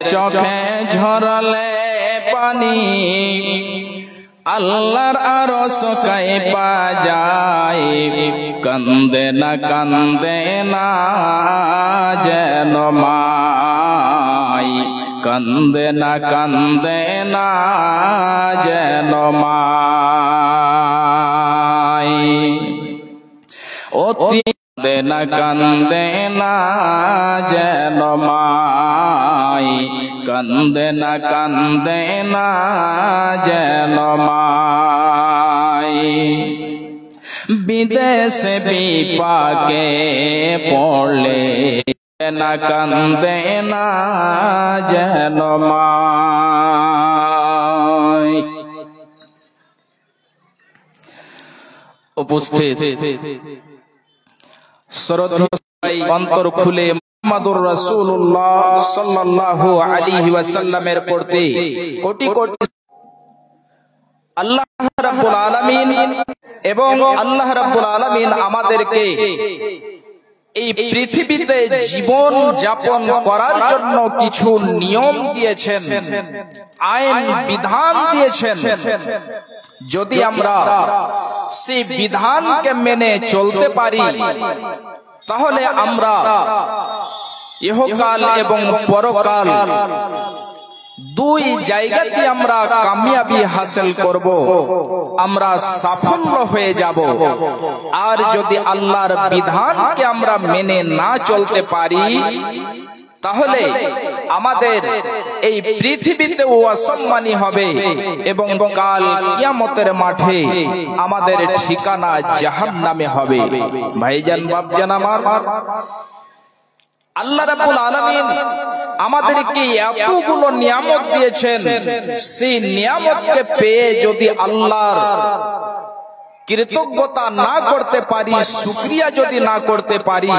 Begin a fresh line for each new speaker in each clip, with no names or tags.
চোখে ঝরলে পানি আল্লাহর আরশ কাঁপা যায়, কান্দে না যেন মাই, কান্দে না যেন মাই। অতি কান্দে না যেন মাই, কান্দে না যেন মাই। বিদেশে বিপাকে পড়লে না কান্দে না যেন মাই। উপস্থিত শ্রদ্ধেয় অন্তর খুলে মুহাম্মদুর রাসূলুল্লাহ সাল্লাল্লাহু আলাইহি ওয়াসাল্লামের প্রতি কোটি কোটি আল্লাহ রাব্বুল আলামিন এবং আল্লাহ রাব্বুল আলামিন আমাদেরকে এই পৃথিবীতে জীবন যাপন করার জন্য কিছু নিয়ম দিয়েছেন, আইন বিধান দিয়েছেন। যদি আমরা সেই বিধানকে মেনে চলতে পারি তাহলে আমরা ইহকাল এবং পরকাল দুই জায়গাতে আমরা কামিয়াবি হাসিল করব, আমরা সাফল্য হয়ে যাব। আর যদি আল্লাহর বিধানকে আমরা মেনে না চলতে পারি তাহলে আমাদের এই পৃথিবীতে অসম্মানী হবে এবং কাল কিয়ামতের মাঠে আমাদের ঠিকানা জাহান্নামে হবে। ভাইজান বাপজান আমার, আল্লাহ রাব্বুল আলামিন আমাদেরকে এতগুলো নিয়ামত দিয়েছেন, সেই নিয়ামতকে পেয়ে যদি আল্লাহর কৃতজ্ঞতা না করতে পারি, শুকরিয়া যদি না করতে পারি,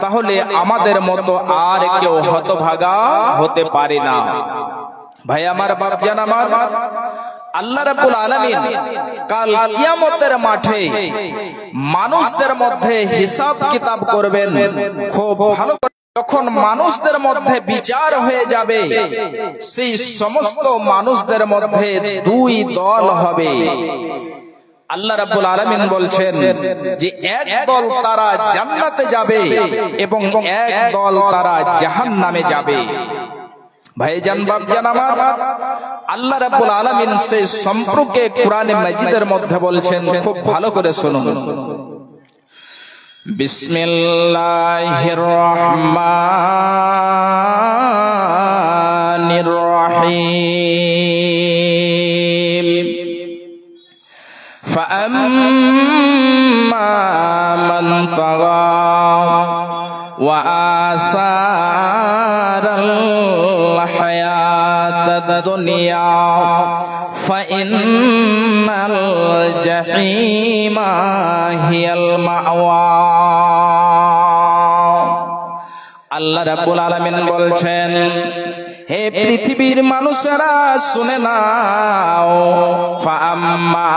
তাহলে আমাদের মতো আর কেউ হতভাগা হতে পারে না। ভাই আমার, বাপজান আমার, আল্লাহ রাব্বুল আলামিন কাল কিয়ামতের মাঠে মানুষদের মধ্যে হিসাব কিতাব করবেন। খুব ভালো, যখন মানুষদের মধ্যে বিচার হয়ে যাবে, সেই সমস্ত মানুষদের মধ্যে দুই দল হবে। আল্লাহ রাব্বুল আলামিন বলছেন যে এক দল তারা জান্নাতে যাবে এবং এক দল তারা জাহান্নামে যাবে। ভাইজান বাপজান আমার, আল্লাহ রাব্বুল আলামিন সেই সম্পর্কে কোরআনে মাজিদের মধ্যে বলছেন, খুব ভালো করে শুনুন। বিসমিল্লাহির রহমানির রহিম। فأما من طغى وآثار الحياة الدنيا فإن الجحيم هي المأوى। আল্লাহ রাব্বুল আলামিন বলছেন, হে পৃথিবীর মানুষেরা শুনে নাও, ফাআম্মা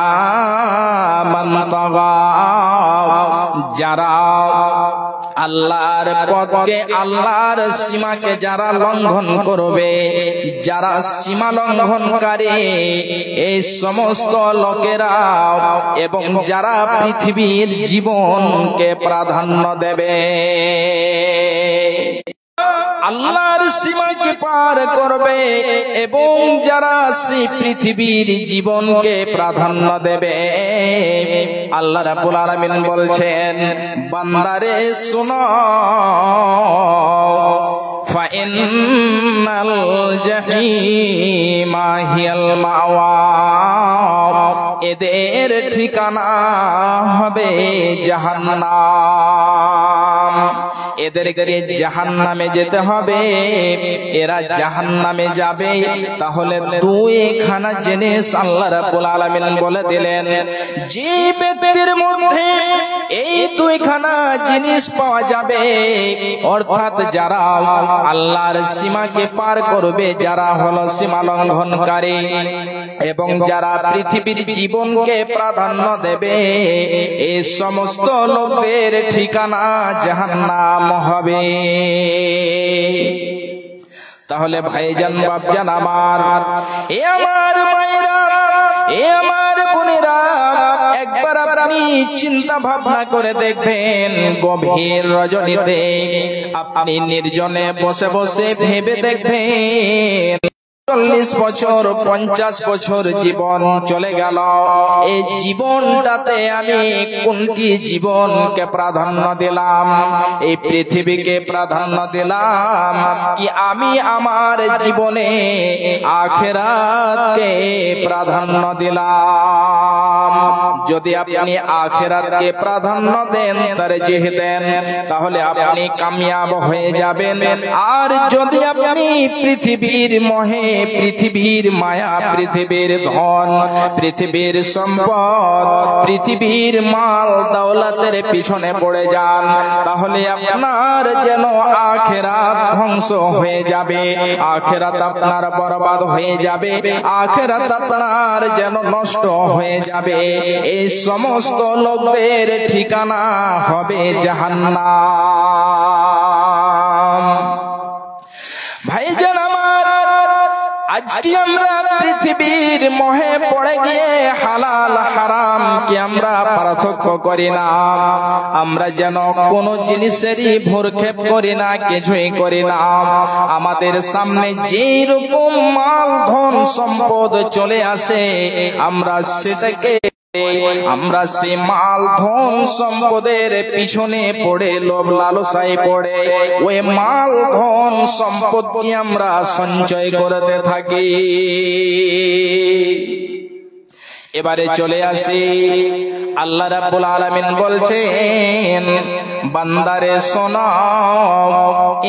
মান তাগা, যারা আল্লাহর পথকে, আল্লাহর সীমাকে যারা লঙ্ঘন করবে, যারা সীমা লঙ্ঘনকারী, এই সমস্ত লোকেরা এবং যারা পৃথিবীর জীবনকে প্রাধান্য দেবে, আল্লাহর সীমাকে পার করবে এবং যারা সেই পৃথিবীর জীবনকে প্রাধান্য দেবে, আল্লাহ রাব্বুল আলামিন বলছেন, বান্দারে শুনো, ফাইন্নাল জাহিমা হিয়াল মাওয়া, এদের ঠিকানা হবে জাহান্নাম। এদেরকে জাহান্নামে যেতে হবে, এরা জাহান্নামে যাবে। তাহলে দুইখানা জিনিস আল্লাহ রাব্বুল আলামিন বলে দিলেন, যে ব্যক্তির মধ্যে এই দুইখানা জিনিস পাওয়া যাবে, অর্থাৎ যারা আল্লাহর সীমাকে পার করবে, যারা হলো সীমা লঙ্ঘনকারী এবং যারা পৃথিবীর জীবনকে প্রাধান্য দেবে, এই সমস্ত লোকদের ঠিকানা জাহান্নাম হবে। তাহলে ভাইজান বাপজান আমার, এ আমার মায়েরা, এ আমার বোনেরা, একবার আপনি চিন্তা ভাবনা করে দেখবেন, গভীর রজনীতে আপনি নির্জনে বসে বসে ভেবে দেখবেন, 40 বছর 50 বছর জীবন চলে গেল, এই জীবনটাতে আমি কোনটি জীবনকে প্রাধান্য দিলাম? এই পৃথিবীকে প্রাধান্য দিলাম কি আমি আমার জীবনে আখিরাতকে প্রাধান্য দিলাম? যদি আপনি আখিরাতকে প্রাধান্য দেন, তারজীহ দেন, তাহলে আপনি কামিয়াব হয়ে যাবেন। আর যদি আপনি পৃথিবীর মোহে, পৃথিবীর মায়া, পৃথিবীর ধন, পৃথিবীর সম্পদ, পৃথিবীর মাল দৌলতের পিছনে পড়ে যান, তাহলে আপনার যেন আখিরাত ধ্বংস হয়ে যাবে, আখিরাত আপনার বরবাদ হয়ে যাবে, আখিরাত আপনার যেন নষ্ট হয়ে যাবে। এই সমস্ত লোকদের ঠিকানা হবে জাহান্নাম। ভাইজান আমার, আজকে আমরা পৃথিবীর মোহে পড়ে গিয়ে হালাল হারাম কি আমরা পার্থক্য করি না। আমরা যেন কোনো জিনিসেরই ভ্রুক্ষেপ করি না, কিছুই করি না। আমাদের সামনে যেই রকম মাল ধন সম্পদ চলে আসে, আমরা সেটাকে, আমরা সে মাল ধন সম্পদের পিছনে পড়ে, লোভ লালসায় পড়ে ওই মাল ধন সম্পদকে আমরা সঞ্চয় করতে থাকি। এবারে চলে আসি, আল্লাহ রাব্বুল আলামিন বলছেন, বান্দারে শোনো,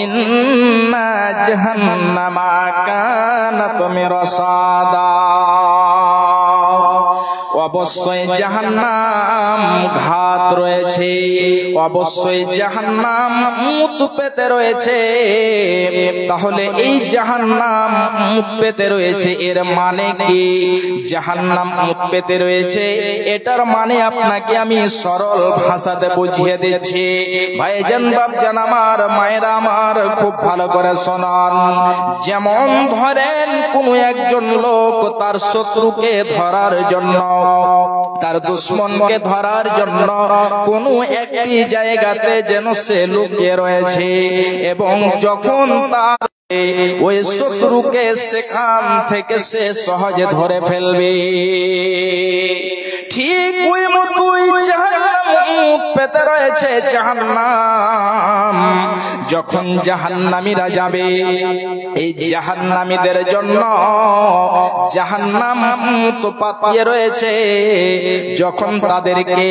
ইন্না জাহান্নামা কানাত মিরসাদা, অবশ্যই জাহান্নাম ঘাত রয়েছে, অবশ্যই জাহান্নাম মুখ পেতে রয়েছে। তাহলে এই জাহান্নাম মুখ পেতে রয়েছে, এর মানে কি? জাহান্নাম মুখ পেতে রয়েছে, এটার মানে আপনাকে আমি সরল ভাষাতে বুঝিয়ে দিচ্ছি। ভাইজান বাপজান আমার, মায়েরা আমার, খুব ভালো করে শোনান। যেমন ধরেন কোন একজন লোক তার শত্রুকে ধরার জন্য, তার দুশমনকে ধরার জন্য কোনো একটি জায়গাতে যেন সে লুকিয়ে রয়েছে, এবং যখন তার ওই শত্রুকে সেখান থেকে সে সহজে ধরে ফেলবে, ঠিক ওই মতোই জাহান্নাম মুখ পেতে রয়েছে। জাহান্নাম যখন জাহান্নামীরা যাবে, এই জাহান্নামীদের জন্য জাহান্নাম মুখ পাতিয়ে রয়েছে। যখন তাদেরকে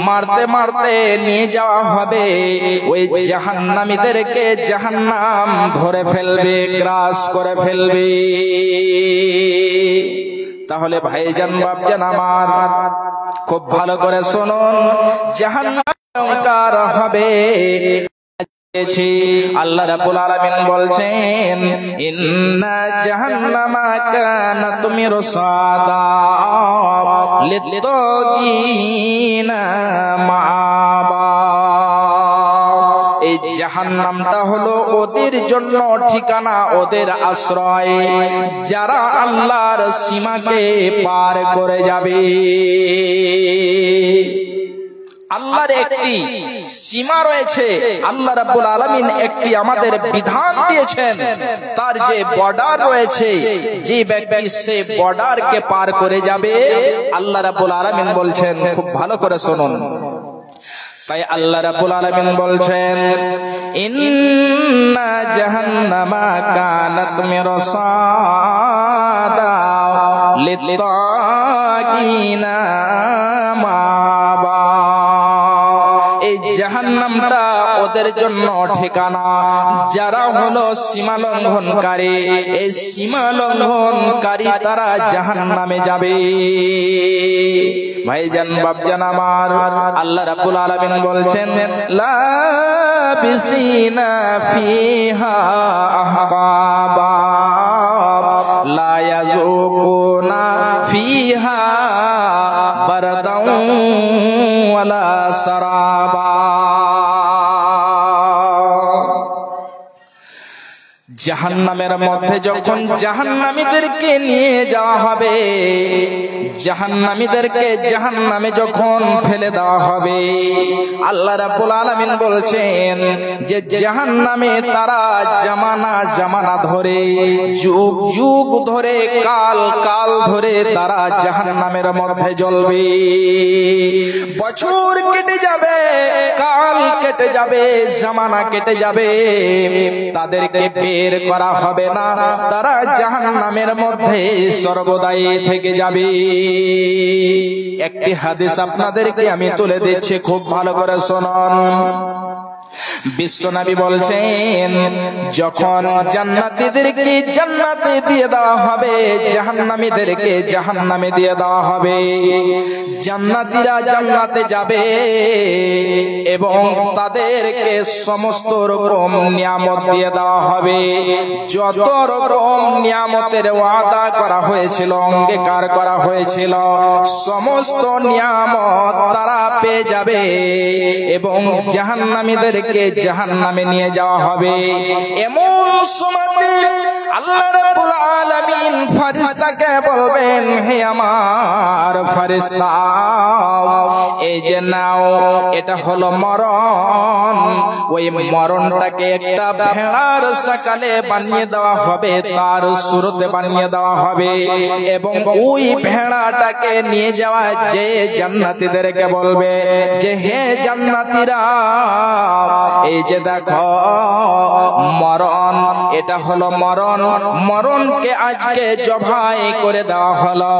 মারতে মারতে নিয়ে যাওয়া হবে, ওই জাহান্নামীদেরকে জাহান্নাম ধরে ফেলবে, গ্রাস করে ফেলবে। তাহলে ভাইজান বাপজান আমার, খুব ভালো করে শুনুন, জাহান্নাম ভয়ঙ্কর হবে। আল্লাহ রাব্বুল আলামিন বলছেন, ইন্না জাহান্নামা কানাত মিরসাদা লিত্তাগিনা মাআবা। এই জাহান্নামটা হলো ওদের জন্য ঠিকানা, ওদের আশ্রয়, যারা আল্লাহর সীমাকে পার করে যাবে। আল্লাহর একটি সীমা রয়েছে, আল্লাহ রাব্বুল আলামিন একটি আমাদের বিধান দিয়েছেন। তার যে বর্ডার রয়েছে, যে ব্যক্তি সে বর্ডারকে পার করে যাবে, আল্লাহ রাব্বুল আলামিন বলছেন, খুব ভালো করে শুনুন। তাই আল্লাহ রাব্বুল আলামিন বলছেন, ইন্না জাহান্নামা কানাত মিরসাদা লিত্তাগিনা মাআবা। এই জাহান্নামটা ওদের জন্য ঠিকানা, যারা হলো সীমা লঙ্ঘনকারী। এই সীমা লঙ্ঘনকারী তারা জাহান্নামে যাবে। ভাইজান বাপজান আমার, আল্লাহ রাব্বুল আলামিন বলছেন, লাবিসিনা ফিহা আহকাবা লা ইয়াযুকুনা ফিহা বারদাও ওয়ালা সারাবা। জাহান্নামের মধ্যে যখন জাহান্নামীদেরকে নিয়ে যাওয়া হবে, জাহান্নামীদেরকে জাহান্নামে যখন ফেলে দেওয়া হবে, আল্লাহ রাব্বুল আলামিন বলছেন যে জাহান্নামে তারা জামানা জামানা ধরে, যুগ যুগ ধরে, কাল কাল ধরে তারা জাহান্নামের মধ্যে জ্বলবে। বছর কেটে যাবে, কাল কেটে যাবে, জামানা কেটে যাবে, তাদেরকে বের করা হবে না, তারা জাহান্নামের মধ্যে সর্বদাই থেকে যাবে। একটি হাদিস আপনাদেরকে আমি তুলে দিচ্ছি, খুব ভালো করে শুনুন। বিশ্বনবী বলছেন, যখন জান্নাতীদেরকে জান্নাতে দিয়ে দেওয়া হবে, জাহান্নামীদেরকে জাহান্নামে দিয়ে দেওয়া হবে, জান্নাতীরা জান্নাতে যাবে এবং তাদেরকে সমস্ত রকম নিয়ামত দিয়ে দেওয়া হবে। যত রকম নিয়ামতের ওয়াদা করা হয়েছিল, অঙ্গীকার করা হয়েছিল, সমস্ত নিয়ামত তারা পেয়ে যাবে এবং জাহান্নামীদেরকে জাহান্নামে নিয়ে যাওয়া হবে। এমন সময়তে আল্লাহ রাব্বুল আলামিন ফেরেশতাকে বলবেন, হে আমার ফেরেশতা, এই যে নাও, এটা হলো মরণ। ওই মরণটাকে একটা ভেড়ার সকালে বানিয়ে দেওয়া হবে, তার সুরতে বানিয়ে দেওয়া হবে এবং ওই ভেড়াটাকে নিয়ে যাওয়া যে জান্নাতীদেরকে বলবে যে হে জান্নাতীরা, এই যে দেখো মরণ, এটা হলো মরণ, মরণকে আজকে জবাই করে দেওয়া হলো,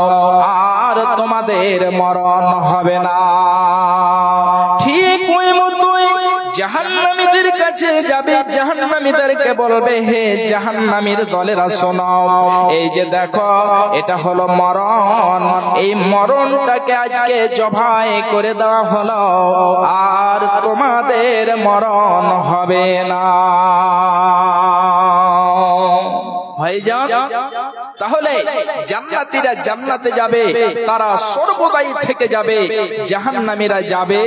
আর তোমাদের মরণ হবে না। ঠিক ওই মতোই জাহান্নামীদের কাছে যাবে, জাহান্নামীদেরকে বলবে, হে জাহান্নামীর দলেরা শোনো, এই যে দেখো এটা হলো মরণ, এই মরণটাকে আজকে জবাই করে দেওয়া হলো, আর তোমাদের মরণ হবে না। ভাইজান, তাহলে জান্নাতীরা জান্নাতে যাবে, তারা সর্বদাই থেকে যাবে, জাহান্নামীরা যাবে।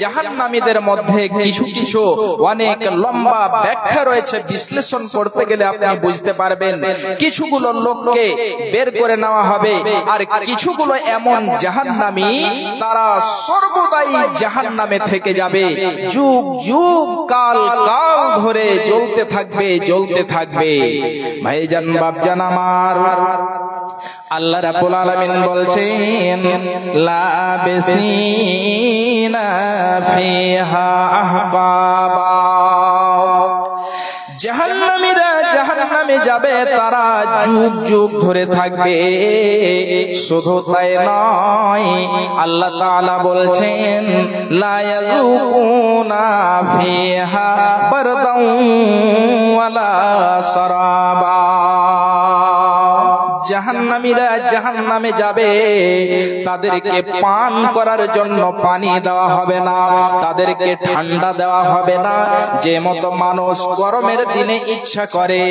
জাহান্নামীদের মধ্যে কিছু কিছু অনেক লম্বা ব্যাখ্যা রয়েছে, বিশ্লেষণ করতে গেলে আপনি বুঝতে পারবেন। কিছুগুলো লোককে বের করে নেওয়া হবে, আর কিছুগুলো এমন জাহান্নামী তারা সর্বদাই জাহান্নামে থেকে যাবে, যুগ যুগ কাল কাল ধরে জ্বলতে থাকবে, জ্বলতে থাকবে। ভাইজান বাপজান আমার, আল্লাহ রাব্বুল আলামিন বলছেন, লাবিসিনা ফিহা আহকাবা। জাহান্নামীরা জাহান্নামে যাবে, তারা যুগ যুগ ধরে থাকবে। শুধু তাই নয়, আল্লাহ তাআলা বলছেন, লা ইয়াযুকুনা ফিহা বারদাও ওয়ালা সারাবা। জাহান্নামীরা জাহান্নামে যাবে, তাদেরকে পান করার জন্য পানি দেওয়া হবে না, তাদেরকে ঠান্ডা দেওয়া হবে না। যে মতো মানুষ গরমের দিনে ইচ্ছা করে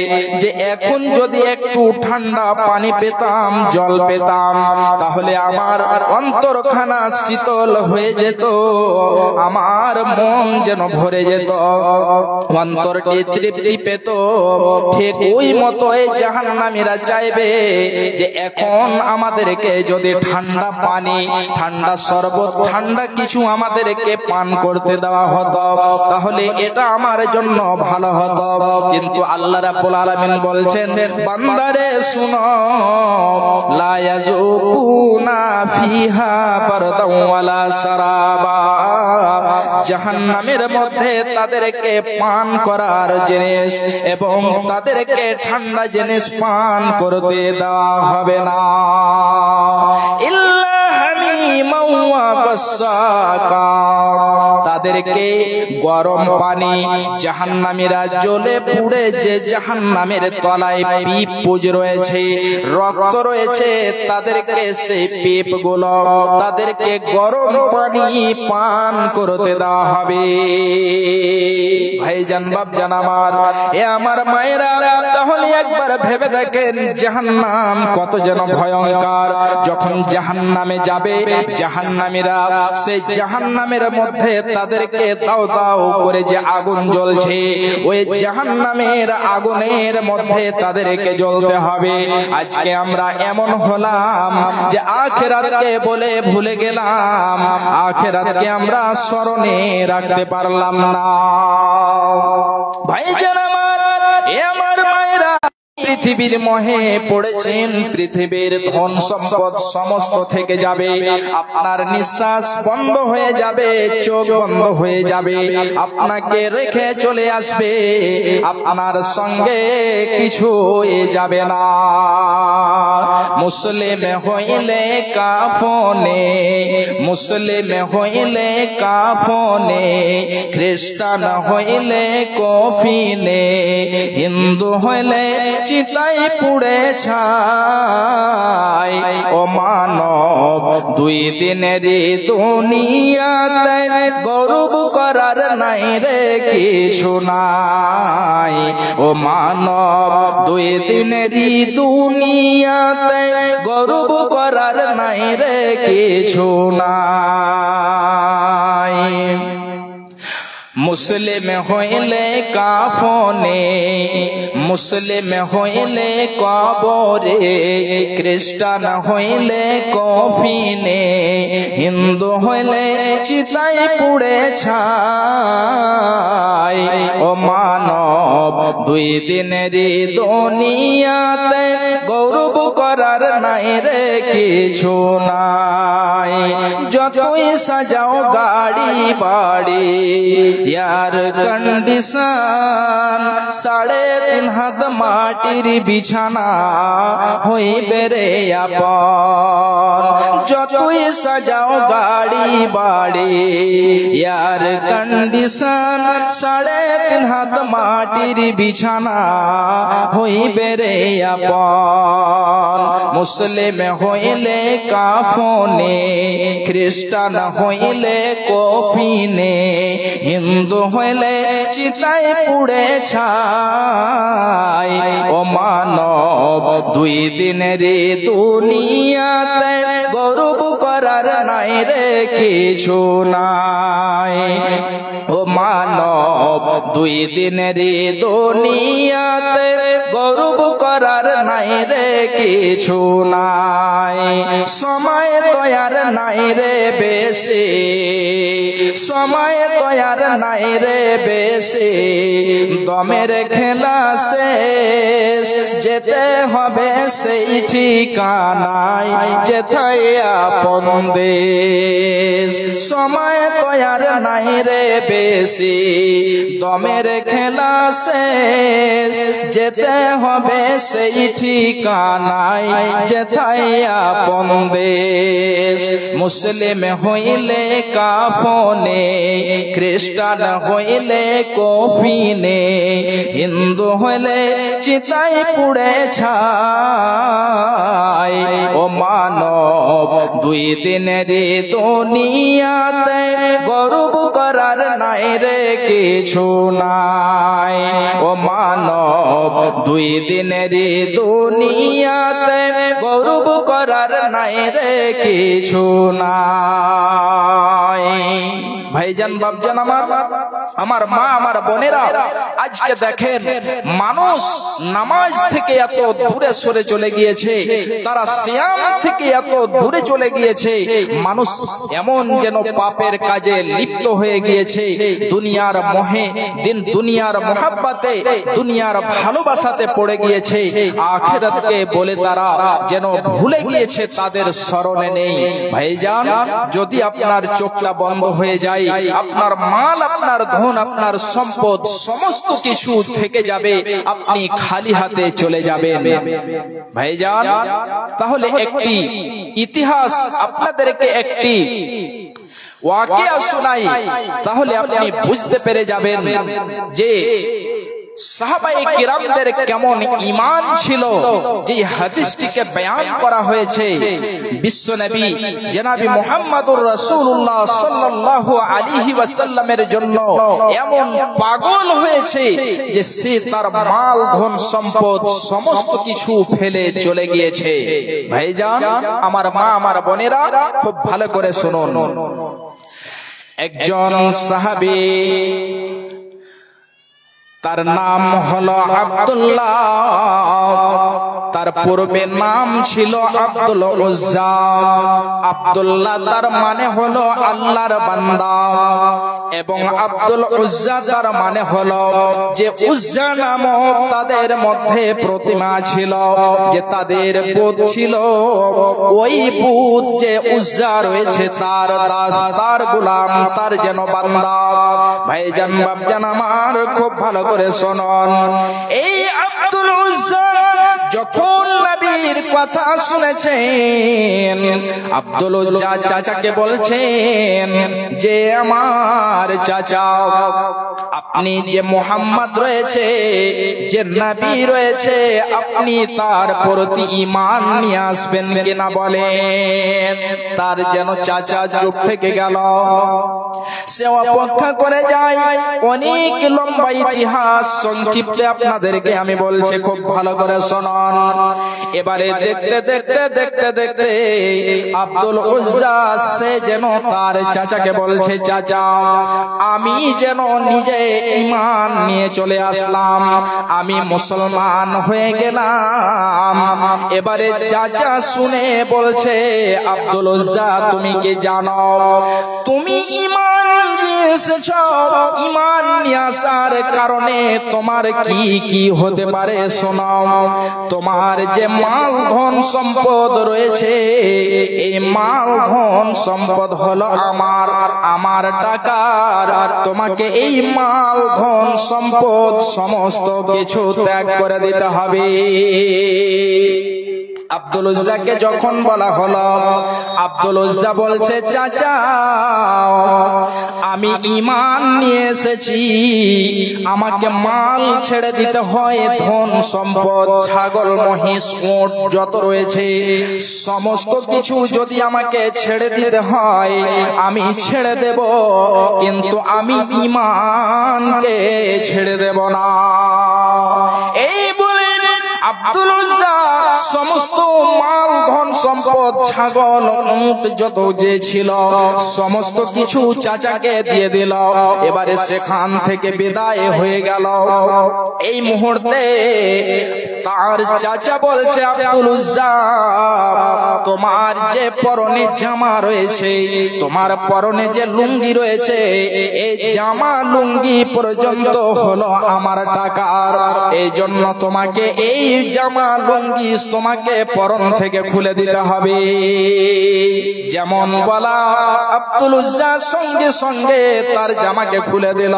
যে এখন যদি একটু ঠান্ডা পানি পেতাম, জল পেতাম, তাহলে আমার অন্তরখানা শীতল হয়ে যেত, আমার মন যেন ভরে যেত, অন্তরটি তৃপ্তি পেত। ঠিক ওই মতো এই জাহান্নামীরা চাইবে যে এখন আমাদেরকে যদি ঠান্ডা পানি, ঠান্ডা শরবত, ঠান্ডা কিছু আমাদেরকে পান করতে দেওয়া হতো, তাহলে এটা আমার জন্য ভালো হতো। কিন্তু আল্লাহ রাব্বুল আলামিন বলছেন, বান্দারে শুনো, লা ইয়াযুকুনা ফিহা বারদাও ওয়ালা সারাবা। জাহান্নামের মধ্যে তাদেরকে পান করার জিনিস এবং তাদেরকে ঠান্ডা জিনিস পান করতে দেওয়া হবে না। ইল্লা হামিমা ওয়া গাসসাকা। তাদেরকে গরম পানি, জাহান্নামীরা জ্বলে পুড়ে যে জাহান্নামের তলায় পিপ পুজ রয়েছে, রক্ত রয়েছে, তাদেরকে সেই পিপগুলো তাদেরকে গরম পানি পান করতে দেওয়া হবে। ভাইজান বাপজান আমার, এ আমার মায়েরা, তাহলে একবার ভেবে দেখেন জাহান্নাম কত যেন ভয়ঙ্কর। যখন জাহান্নামে যাবে, জাহান্নামীরা, সেই জাহান্নামের মধ্যে তাদেরকে দাও দাও করে যে আগুন জ্বলছে, ওই জাহান্নামের আগুনের মধ্যে তাদেরকে জ্বলতে হবে। আজকে আমরা এমন হলাম যে আখিরাতকে বলে ভুলে গেলাম, আখিরাতকে আমরা স্মরণে রাখতে পারলাম না। ভাইজান আমার, আমার মায়েরা, পৃথিবীর মোহে পড়েছেন, পৃথিবীর ধন সম্পদ সমস্ত থেকে যাবে, আপনার নিঃশ্বাস বন্ধ হয়ে যাবে, চোখ বন্ধ হয়ে যাবে, আপনাকে রেখে চলে আসবে, আপনার সঙ্গে কিছু যাবে না। মুসলিম হইলে কাফনে, মুসলিম হইলে কাফনে, খ্রিস্টান হইলে কফিনে, হিন্দু হইলে চিতাই পুড়ে ছাই। ও মানব, দুই দিনেরই দুনিয়াতে গৌরব করার নাই রে কিছু নাই। ও মানব, দুই দিনেরই দুনিয়াতে গৌরব করার নাই রে কিছু নাই। মুসলিম হইলে কাফনে, মুসলিম হইলে কবরে, খ্রিস্টান হইলে কফিনে, হিন্দু হইলে চিতাই পুড়ে ছাই। ও মানব, দুই দিনেরই দুনিয়াতে গৌরব করার নাই রে কিছু নাই। যতই সাজাও গাড়ি বাড়ি, यार कंडीशन, 3.5 हाथ माटिर बिछाना হইবে রে আপন। যতই সাজাও গাড়ি বাড়ি, यार कंडीशन, 3.5 हाथ মাটির বিছানা হইবে রে আপন। মুসলিম হইলে কাফনে, খ্রিস্টান হইলে কফিনে, হিন্দু হইলে চিতাই পুড়ে ছাই। ও মানব, দুই দিনেরই দুনিয়াতে গৌরব করার নাই রে কিছু নাই। ও মানব, দুই দিনেরই দুনিয়াতে গৌরব করার নাই রে কিছু নাই। সময় তৈয়ার নাই রে বেশি, সময় তৈয়ার নাই রে বেশি, দমের খেলা শেষ, যেতে হবে সেই ঠিকানায়, যেথায় আপন দেশ। সময় তৈয়ার নাই রে বেশি, দমের খেলা শেষ, যেতে হবে সেই ঠিকানায়, যেথায় আপন দেশ। মুসলিম হইলে কাফনে, খ্রিস্টান হইলে কফিনে, হিন্দু হইলে চিতাই পুড়ে ছাই। ও মানব, দুই দিনেরই দুনিয়াতে গৌরব করার নাই রে কিছু নাই। ও মানব, দুই দিনেরই দুনিয়াতে গৌরব করার নাই রে কিছু নাই। ভাইজান, বাপজান আমার, আমার মা, আমার বোনেরা, আজকে দেখেন মানুষ নামাজ থেকে এত দূরে সরে চলে গিয়েছে, তারা সিয়াম থেকে এত দূরে চলে গিয়েছে, মানুষ এমন যেন পাপের কাজে লিপ্ত হয়ে গিয়েছে, দুনিয়ার মোহে, দুনিয়ার মোহাব্বতে, দুনিয়ার ভালোবাসাতে পড়ে গিয়েছে, আখিরাতকে বলে তারা যেন ভুলে গিয়েছে, তাদের স্মরণে নেই। ভাইজান, যদি আপনার চোখটা বন্ধ হয়ে যায়, আপনার মাল, আপনার ধন, আপনার সম্পদ সমস্ত কিছু থেকে যাবে, আপনি খালি হাতে চলে যাবেন। ভাইজান, তাহলে একটি ইতিহাস আপনাদেরকে, একটি ওয়াকিয়া শোনাই, তাহলে আপনি বুঝতে পেরে যাবেন যে সাহাবায়ে কিরামদের কেমন ঈমান ছিল যে হাদিসটিকে বয়ান করা হয়েছে। বিশ্বনবী জনাবি মুহাম্মদুর রাসূলুল্লাহ সাল্লাল্লাহু আলাইহি ওয়াসাল্লামের জন্য এমন পাগল হয়েছে যে সে তার মাল ধন সম্পদ সমস্ত কিছু ফেলে চলে গিয়েছে। ভাইজান, আমার মা, আমার বোনেরা, খুব ভালো করে শুনুন। একজন সাহাবী, তার নাম হলো আব্দুল্লাহ, তার পূর্বে নাম ছিল আব্দুল উজ্জা। আব্দুল্লাহ তার মানে হলো আল্লাহর বান্দা, এবং আব্দুল উজ্জা তার মানে হলো যে উজ্জা নামক তাদের মধ্যে প্রতিমা ছিল, যে তাদের বুত ছিল, ওই বুত যে উজ্জা রয়েছে তার দাস, তার গোলাম, তার যেন বান্দা। ভাইজান, বাপজান আমার, খুব ভালো করে শুনুন। এই আব্দুল উজ্জা যখন নবীর কথা শুনেছেন, আব্দুল উজ্জা চাচাকে বলছেন যে আমার চাচা, আপনি যে মুহাম্মদ রয়েছে, যে নবী রয়েছে, আপনি তার প্রতি ঈমান নিয়ে আসবেন কিনা বলেন। তার যেন চাচা চুপ থেকে গেল। সে অপেক্ষা করে যায়। অনেক লম্বা ইতিহাস, সংক্ষিপ্তে আপনাদেরকে আমি বলছি, খুব ভালো করে শুনুন। এবারে দেখতে দেখতে দেখতে দেখতে আব্দুল উজ্জা সে যেন তার চাচাকে বলছে, চাচা, আমি যেন নিজে ঈমান নিয়ে চলে আসলাম, আমি মুসলমান হয়ে গেলাম। এবারে চাচা শুনে বলছে, আব্দুল উজ্জা, তুমি কি জানো তুমি ঈমান নিয়ে এসেছো? ঈমান নিয়ে আসার কারণে তোমার কি কি হতে পারে শোনাও। তোমার যে মাল ধন সম্পদ রয়েছে, এই মাল ধন সম্পদ হলো আমার টাকার। তোমাকে এই মাল ধন সম্পদ সমস্ত কিছু ত্যাগ করে দিতে হবে। আব্দুল উজ্জাকে যখন বলা হলো, আব্দুল উজ্জা বলছে, চাচা, আমি ঈমান নিয়ে এসেছি, আমাকে মাল ছেড়ে দিতে হয়, ধন সম্পদ, ছাগল, মহিষ, উট যত রয়েছে সমস্ত কিছু যদি আমাকে ছেড়ে দিতে হয় আমি ছেড়ে দেব, কিন্তু আমি ঈমানকে ছেড়ে দেব না। এই বলে আব্দুল উজ্জা সমস্ত মাল ধন সম্পদ, ছাগল, উট যত যে ছিল সমস্ত কিছু চাচাকে দিয়ে দিল। এবারে সেখান থেকে বিদায় হয়ে গেল। এই মুহূর্তে তার চাচা বলছে, আব্দুল উজ্জা, তোমার যে পরনে জামা রয়েছে, তোমার পরনে যে লুঙ্গি রয়েছে, এই জামা লুঙ্গি পর্যন্ত হলো আমার টাকার। এই জন্য তোমাকে এই জামা লুঙ্গি তোমাকে পরন থেকে খুলে দিতে হবে। যেমন বলা, আব্দুল উজ্জা সঙ্গে সঙ্গে তার জামাকে খুলে দিল।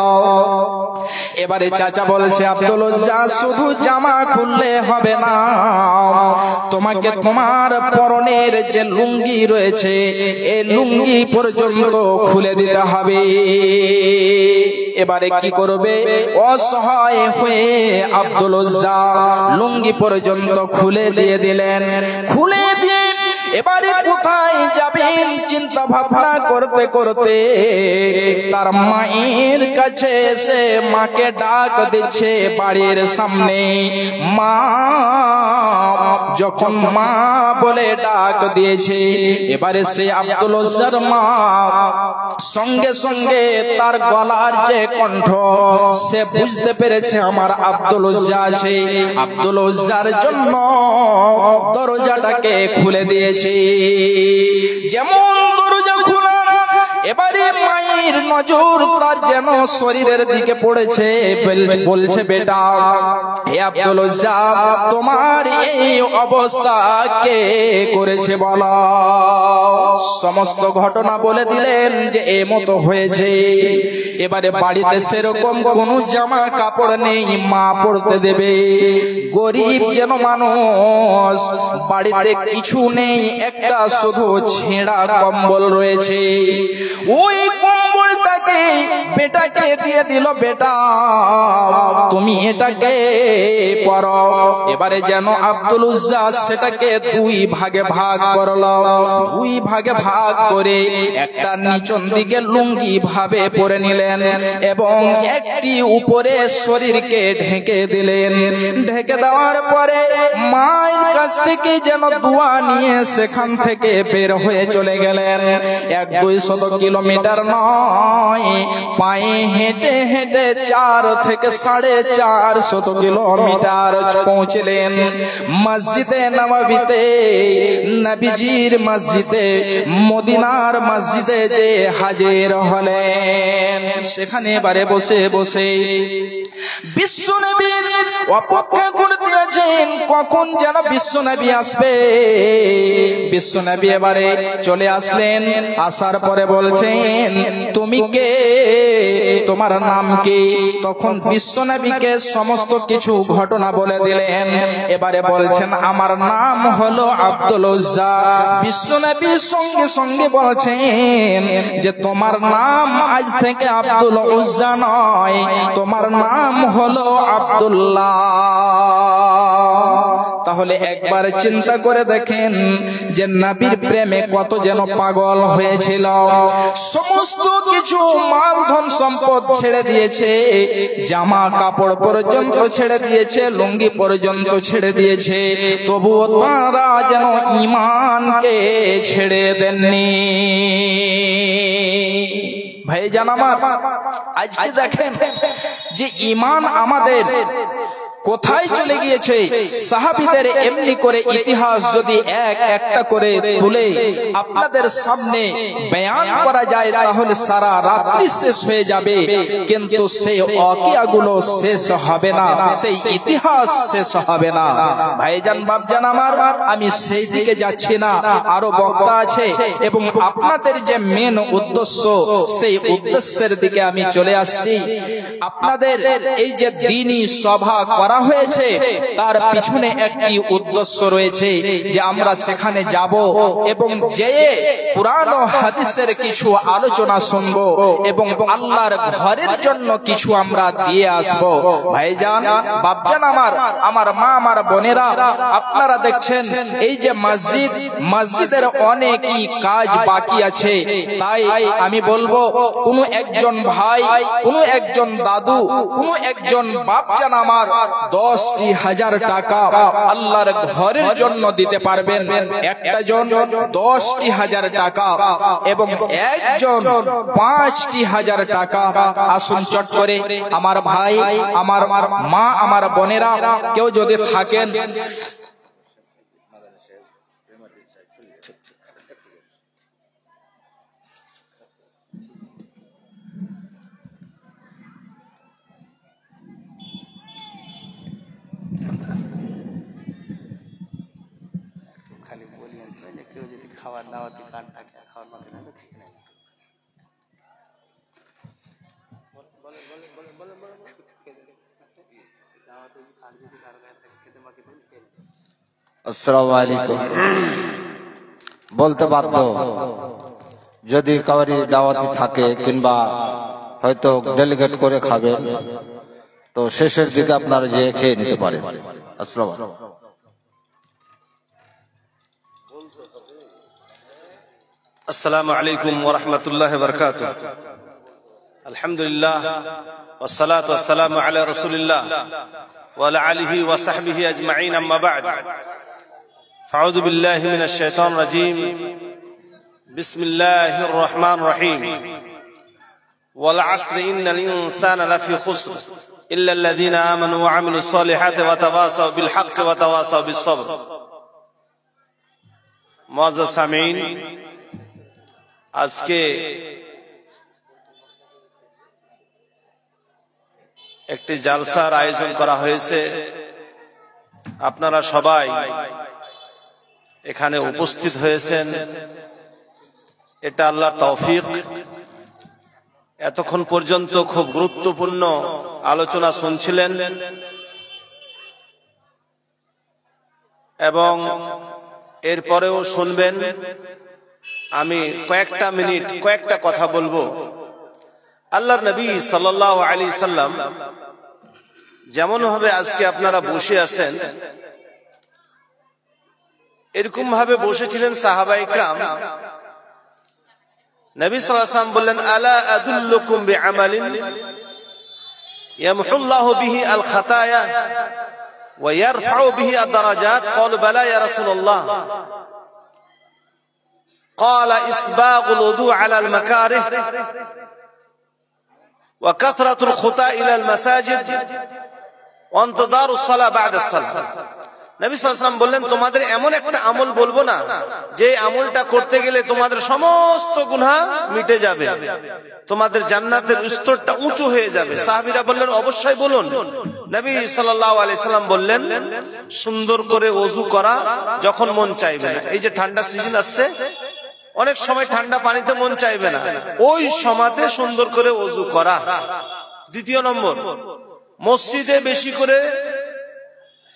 এবারে চাচা বলছে, আব্দুল উজ্জা, শুধু জামা খুললে হবে না, তোমাকে তোমার পরনের যে লুঙ্গি রয়েছে এই লুঙ্গি পর্যন্ত খুলে দিতে হবে। এবারে কি করবে? অসহায় হয়ে আব্দুল উজ্জা লুঙ্গি পর্যন্ত খুলে দিয়ে দিলেন। খুলে দিয়ে এবারে কোথায় যাবেন চিন্তা ভাবনা করতে করতে তার মায়ের কাছে এসে মাকে ডাক দিচ্ছে বাড়ির সামনে। মা, যখন মা বলে ডাক দিয়েছে, এবারে সে আব্দুল উজ্জার মা সঙ্গে সঙ্গে তার গলার যে কণ্ঠ সে বুঝতে পেরেছে আমার আব্দুল উজ্জা আছে। আব্দুল উজ্জার জন্য দরজাটাকে খুলে দিয়েছে। যেমন দরজা খোলা, এবারে মায়ের নজর তার যেন শরীরের দিকে পড়েছে। বলছে, বেটা, হে আব্দুল উজ্জা, তোমার এই অবস্থা কে করেছে বলো। সমস্ত ঘটনা বলে দিলেন যে এ মতো হয়েছে। এবারে বাড়িতে সেরকম কোনো জামা কাপড় নেই মা পড়তে দেবে। গরিব যেন মানুষ, বাড়িতে কিছু নেই, একটা শুধু ছেঁড়া কম্বল রয়েছে। ওই কম্বল চুলটাকে বেটাকে দিয়ে দিল, বেটা তুমি এটাকে পরো। এবারে যেন আব্দুল উজ্জা সেটাকে দুই ভাগে ভাগ করলো। দুই ভাগে ভাগ করে একটা নিচন দিকে লুঙ্গি ভাবে পরে নিলেন এবং একটি উপরে শরীরকে ঢেকে দিলেন। ঢেকে দেওয়ার পরে মায়ের কাছ থেকে যেন দোয়া নিয়ে সেখান থেকে বের হয়ে চলে গেলেন। 100-200 কিলোমিটার নয়, পায়ে হেঁটে হেঁটে 4 থেকে 450 কিলোমিটার পৌঁছলেন মসজিদে নববীতে, নবীজির মসজিদে, মদিনার মসজিদে যে হাজির হলেন। সেখানে এবারে বসে বসে বিশ্বনবীর অপেক্ষা করতে আছেন, কখন যেন বিশ্বনবী আসবে। বিশ্বনবী এবারে চলে আসলেন। আসার পরে বলছেন, তুমি কে, তোমার নাম কি? তখন বিশ্বনবীকে সমস্ত কিছু ঘটনা বলে দিলেন। এবারে বলছেন, আমার নাম হলো আব্দুল উজ্জা। বিশ্বনবী সঙ্গে সঙ্গে বলছেন যে তোমার নাম আজ থেকে আব্দুল উজ্জা নয়, তোমার নাম হলো আব্দুল্লাহ। তাহলে একবার চিন্তা করে দেখেন যে নবীর প্রেমে কত যেন পাগল হয়েছিল। সমস্ত কিছু মাল ধন সম্পদ ছেড়ে দিয়েছে, জামা কাপড় পর্যন্ত ছেড়ে দিয়েছে, লুঙ্গি পর্যন্ত ছেড়ে দিয়েছে, তবুও তারা যেন ঈমানকে ছেড়ে দেননি। ভাইজান আমার, আজকে দেখেন যে ঈমান আমাদের কোথায় চলে গিয়েছে। সাহাবীদের এমনি করে ইতিহাস যদি একটা করে তুলে আপনাদের সামনে বয়ান করা যায় তাহলে সারা রাত্রি শেষ হয়ে যাবে, কিন্তু সেই ওয়াকিয়াগুলো শেষ হবে না, সেই ইতিহাস শেষ হবে না। ভাইজান বাপজান আমার, আমি সেই দিকে যাচ্ছি না, আরো বক্তা আছে এবং আপনাদের যে মেন উদ্দেশ্য সেই উদ্দেশ্যের দিকে আমি চলে আসছি। আপনাদের এই যে দ্বীনি সভা করা হয়েছে তার পিছনে একটি উদ্দেশ্য রয়েছে যে আমরা সেখানে যাব এবং যে কুরআন ও হাদিসের কিছু আলোচনা শুনব এবং আল্লাহর ঘরের জন্য কিছু আমরা দিয়ে আসব। ভাইজান বাপজান আমার, আমার মা, আমার বোনেরা, আপনারা দেখছেন এই যে মসজিদের অনেকই কাজ বাকি আছে। তাই আমি বলবো কোনো একজন ভাই, কোনো একজন দাদু, কোনো একজন বাপজান আমার 10,000 টাকা আল্লাহর ঘরের জন্য দিতে পারবেন। একটা জন 10,000 টাকা এবং একজন 5,000 টাকা। আসুন চট করে আমার ভাই, আমার মা, আমার বোনেরা কেউ যদি থাকেন
খাওয়ার দাওয়াতি কার্ড থাকে, খাওয়ার মতো না ঠিক নাই।
আসসালামু আলাইকুম। বলতে বাধ্য, যদি কাউরি দাওয়াতি থাকে কিংবা হয়তো ডেলিগেট করে খাবেন তো শেষের দিকে আপনারা যে খেয়ে নিতে পারেন। আসসালামু আলাইকুম।
السلام عليكم ورحمة الله وبركاته. الحمد لله والصلاة والسلام على رسول الله وعلى آله وصحبه أجمعين، أما بعد، فأعوذ بالله من الشيطان الرجيم. بسم الله الرحمن الرحيم. والعصر إن الإنسان لفي خسر إلا الذين آمنوا وعملوا الصالحات وتواصوا بالحق وتواصوا بالصبر. معزز سامعين، আজকে একটি জালসার আয়োজন করা হয়েছে। আপনারা সবাই এখানে উপস্থিত হয়েছেন, এটা আল্লাহর তৌফিক। এতক্ষণ পর্যন্ত খুব গুরুত্বপূর্ণ আলোচনা শুনছিলেন এবং এরপরেও শুনবেন। আমি কয়েকটা মিনিট কয়েকটা কথা বলবো। আল্লাহর নবী সাল্লাল্লাহু আলাইহি সাল্লাম যেমন ভাবে আজকে আপনারা বসে আছেন, এরকম ভাবে বসেছিলেন সাহাবায়ে কিরাম। নবী সাল্লাল্লাহু আলাইহি ওয়াসাল্লাম বললেন, আলা আদুল্লুকুম বিআমালিন ইয়ামহুল্লাহু বিহি আল খাতায়া ওয়া ইয়ারফাউ বিহি আদ-দারাজাত। ক্বালু বালা ইয়া রাসূলুল্লাহ। ক্বালা ইসবাগুল ওযু আলাল মাকারিহ ওয়া কাথরাতুল খুতা ইলাল মাসাজিদ ওয়া ইনতিদারুস সালাহ বা'দাস সালাহ। নবী সাল্লাল্লাহু আলাইহি ওয়াসাল্লাম বললেন, তোমাদের এমন একটা আমল বলবো না যে আমলটা করতে গেলে তোমাদের সমস্ত গুনাহ মিটে যাবে, তোমাদের জান্নাতের স্তরটা উঁচু হয়ে যাবে। সাহাবীরা বললেন, অবশ্যই বলুন। নবী সাল্লাল্লাহু আলাইহি সাল্লাম বললেন, সুন্দর করে ওযু করা যখন মন চাইবে না। এই যে ঠান্ডা সিজন আসছে, অনেক সময় ঠান্ডা পানিতে মন চাইবে না, ওই সময়তে সুন্দর করে ওযু করা। দ্বিতীয় নম্বর, মসজিদে বেশি করে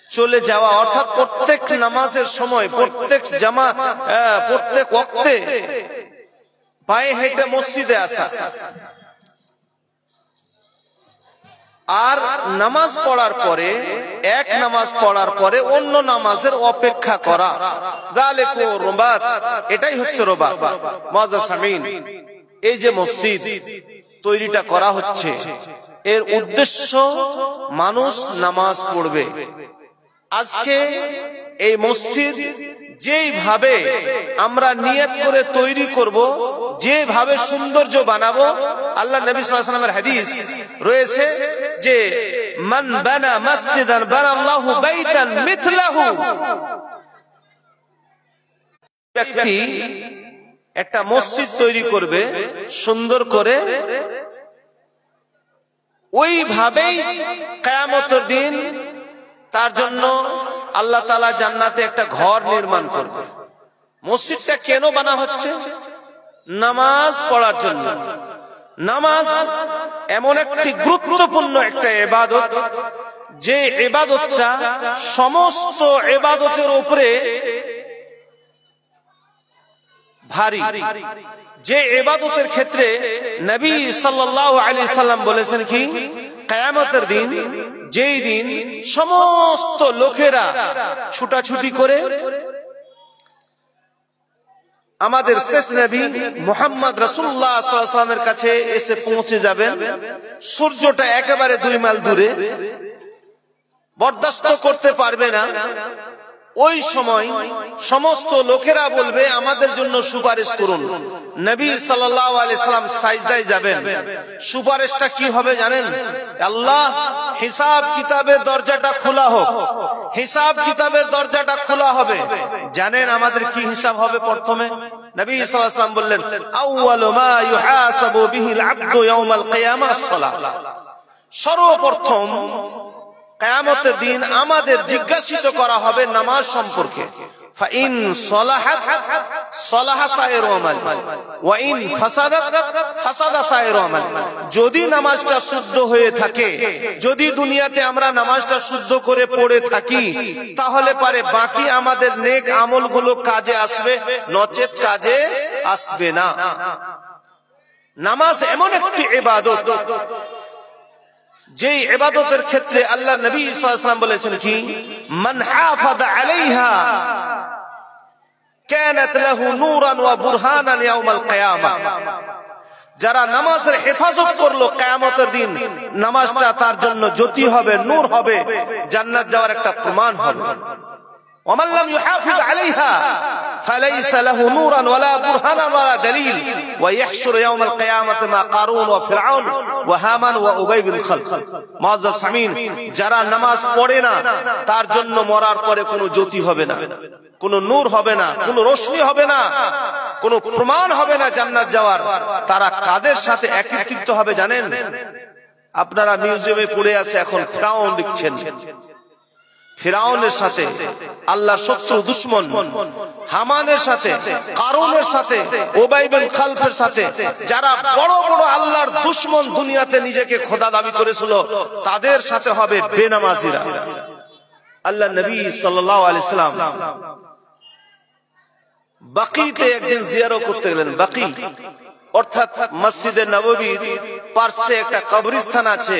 চলে যাওয়া, অর্থাৎ প্রত্যেক নামাজের সময়, প্রত্যেক প্রত্যেক ওয়াক্তে পায়ে হেঁটে মসজিদে আসা। আর নামাজ পড়ার পরে, এক নামাজ পড়ার পরে অন্য নামাজের অপেক্ষা করা, যালিকু রুবাত, এটাই হচ্ছে রুবাত। মুআজ্জাসামিন, এই যে মসজিদ তৈরিটা করা হচ্ছে, এর উদ্দেশ্য মানুষ নামাজ পড়বে। আজকে এই মসজিদ যেইভাবে আমরা নিয়ত করে তৈরি করব, যেভাবে সৌন্দর্য বানাবো, আল্লাহ নবী সাল্লাল্লাহু আলাইহি ওয়াসাল্লামের হাদিস রয়েছে যে মান বানা মসজিদান বানাল্লাহু বাইতান মিথলাহু। ব্যক্তি একটা মসজিদ তৈরি করবে সুন্দর করে, ওইভাবেই কিয়ামতের দিন তার জন্য আল্লাহ তাআলা জান্নাতে একটা ঘর নির্মাণ করবে। মসজিদটা কেন বানা হচ্ছে? নামাজ পড়ার জন্য। নামাজ এমন একটি গুরুত্বপূর্ণ একটা ইবাদত, যে ইবাদতটা সমস্ত ইবাদতের উপরে ভারী, যে ইবাদতের ক্ষেত্রে নবী সাল্লাল্লাহু আলাইহি সাল্লাম বলেছেন কি, কিয়ামতের দিন, যেই দিন সমস্ত লোকেরা ছুটাছুটি করে আমাদের শেষ নবী মুহাম্মদ রাসূলুল্লাহ সাল্লাল্লাহু আলাইহি ওয়াসাল্লামের কাছে এসে পৌঁছে যাবেন, সূর্যটা একেবারে 2 মাইল দূরে, বরদাস্ত করতে পারবে না। ওই সময় সমস্ত লোকেরা বলবে, আমাদের জন্য সুপারিশ করুন। নবী সাল্লাল্লাহু আলাইহি সাল্লাম সাজদায় যাবেন। সুপারিশটা কি হবে জানেন? আল্লাহ, হিসাব কিতাবের দরজাটা খোলা হোক। হিসাব কিতাবের দরজাটা খোলা হবে। জানেন আমাদের কি হিসাব হবে? প্রথমে নবী সাল্লাল্লাহু আলাইহি সাল্লাম বললেন, আউয়ালু মা ইউহাসাবু বিহিল আবদু ইয়াউমাল কিয়ামাহ আস-সালাহ। সর্বপ্রথম কিয়ামতের দিন আমাদের জিজ্ঞাসিত করা হবে নামাজ সম্পর্কে। ফাইন সলাহাত সলাহা সাইরু আমাল ওয়া ইন ফাসাদাত ফাসাদা সাইরু আমাল। যদি নামাজটা শুদ্ধ হয়ে থাকে, যদি দুনিয়াতে আমরা নামাজটা শুদ্ধ করে পড়ে থাকি, তাহলে পারে বাকি আমাদের নেক আমলগুলো কাজে আসবে, নচেত কাজে আসবে না। নামাজ এমন একটি ইবাদত, যেই ইবাদতের ক্ষেত্রে আল্লাহ নবী সাল্লাল্লাহু আলাইহি ওয়াসাল্লাম বলেছেন কি, মান হাফাযা আলাইহা কানাত লাহু নূরান ওয়া বুরহানান ইয়াউমাল কিয়ামাহ। যারা নামাজের হেফাজত করলো, কিয়ামতের দিন নামাজটা তার জন্য জ্যোতি হবে, নূর হবে, জান্নাত যাওয়ার একটা প্রমাণ হবে। ওয়া মান লাম ইউহাফিজ আলাইহা ফালাইসা লাহু নূরান ওয়ালা বুরহানান ওয়ালা দালিল ওয়া ইয়াহশুরু ইয়াউমাল কিয়ামাতি মা কারুন ওয়া ফিরআউন ওয়া হামান ওয়া উবাই বিন খালফ। মুআজ্জাসামিন, যারা নামাজ পড়ে না, তার জন্য মরার পরে কোনো জ্যোতি হবে না, কোনো নূর হবে না, কোনো রোশনি হবে না, কোনো প্রমাণ হবে না জান্নাত যাওয়ার। তারা কাদের সাথে একত্রিত হবে জানেন? আপনারা মিউজিয়ামে পড়ে আছে এখন ফিরআউন দেখছেন, ফিরআউনের সাথে, আল্লাহর শত্রু দুশমন হামানের সাথে, কারুনের সাথে, উবাই বিন খালফের সাথে, যারা বড় বড় আল্লাহর দুশমন, দুনিয়াতে নিজেকে খোদা দাবি করেছিল, তাদের সাথে হবে বেনামাজিরা। আল্লাহ নবী সাল্লাল্লাহু আলাইহি সাল্লাম বাকিতে একদিন জিয়ারত করতে গেলেন। বাকি অর্থাৎ মসজিদে নববীর পার্শ্বে একটা কবরস্থান আছে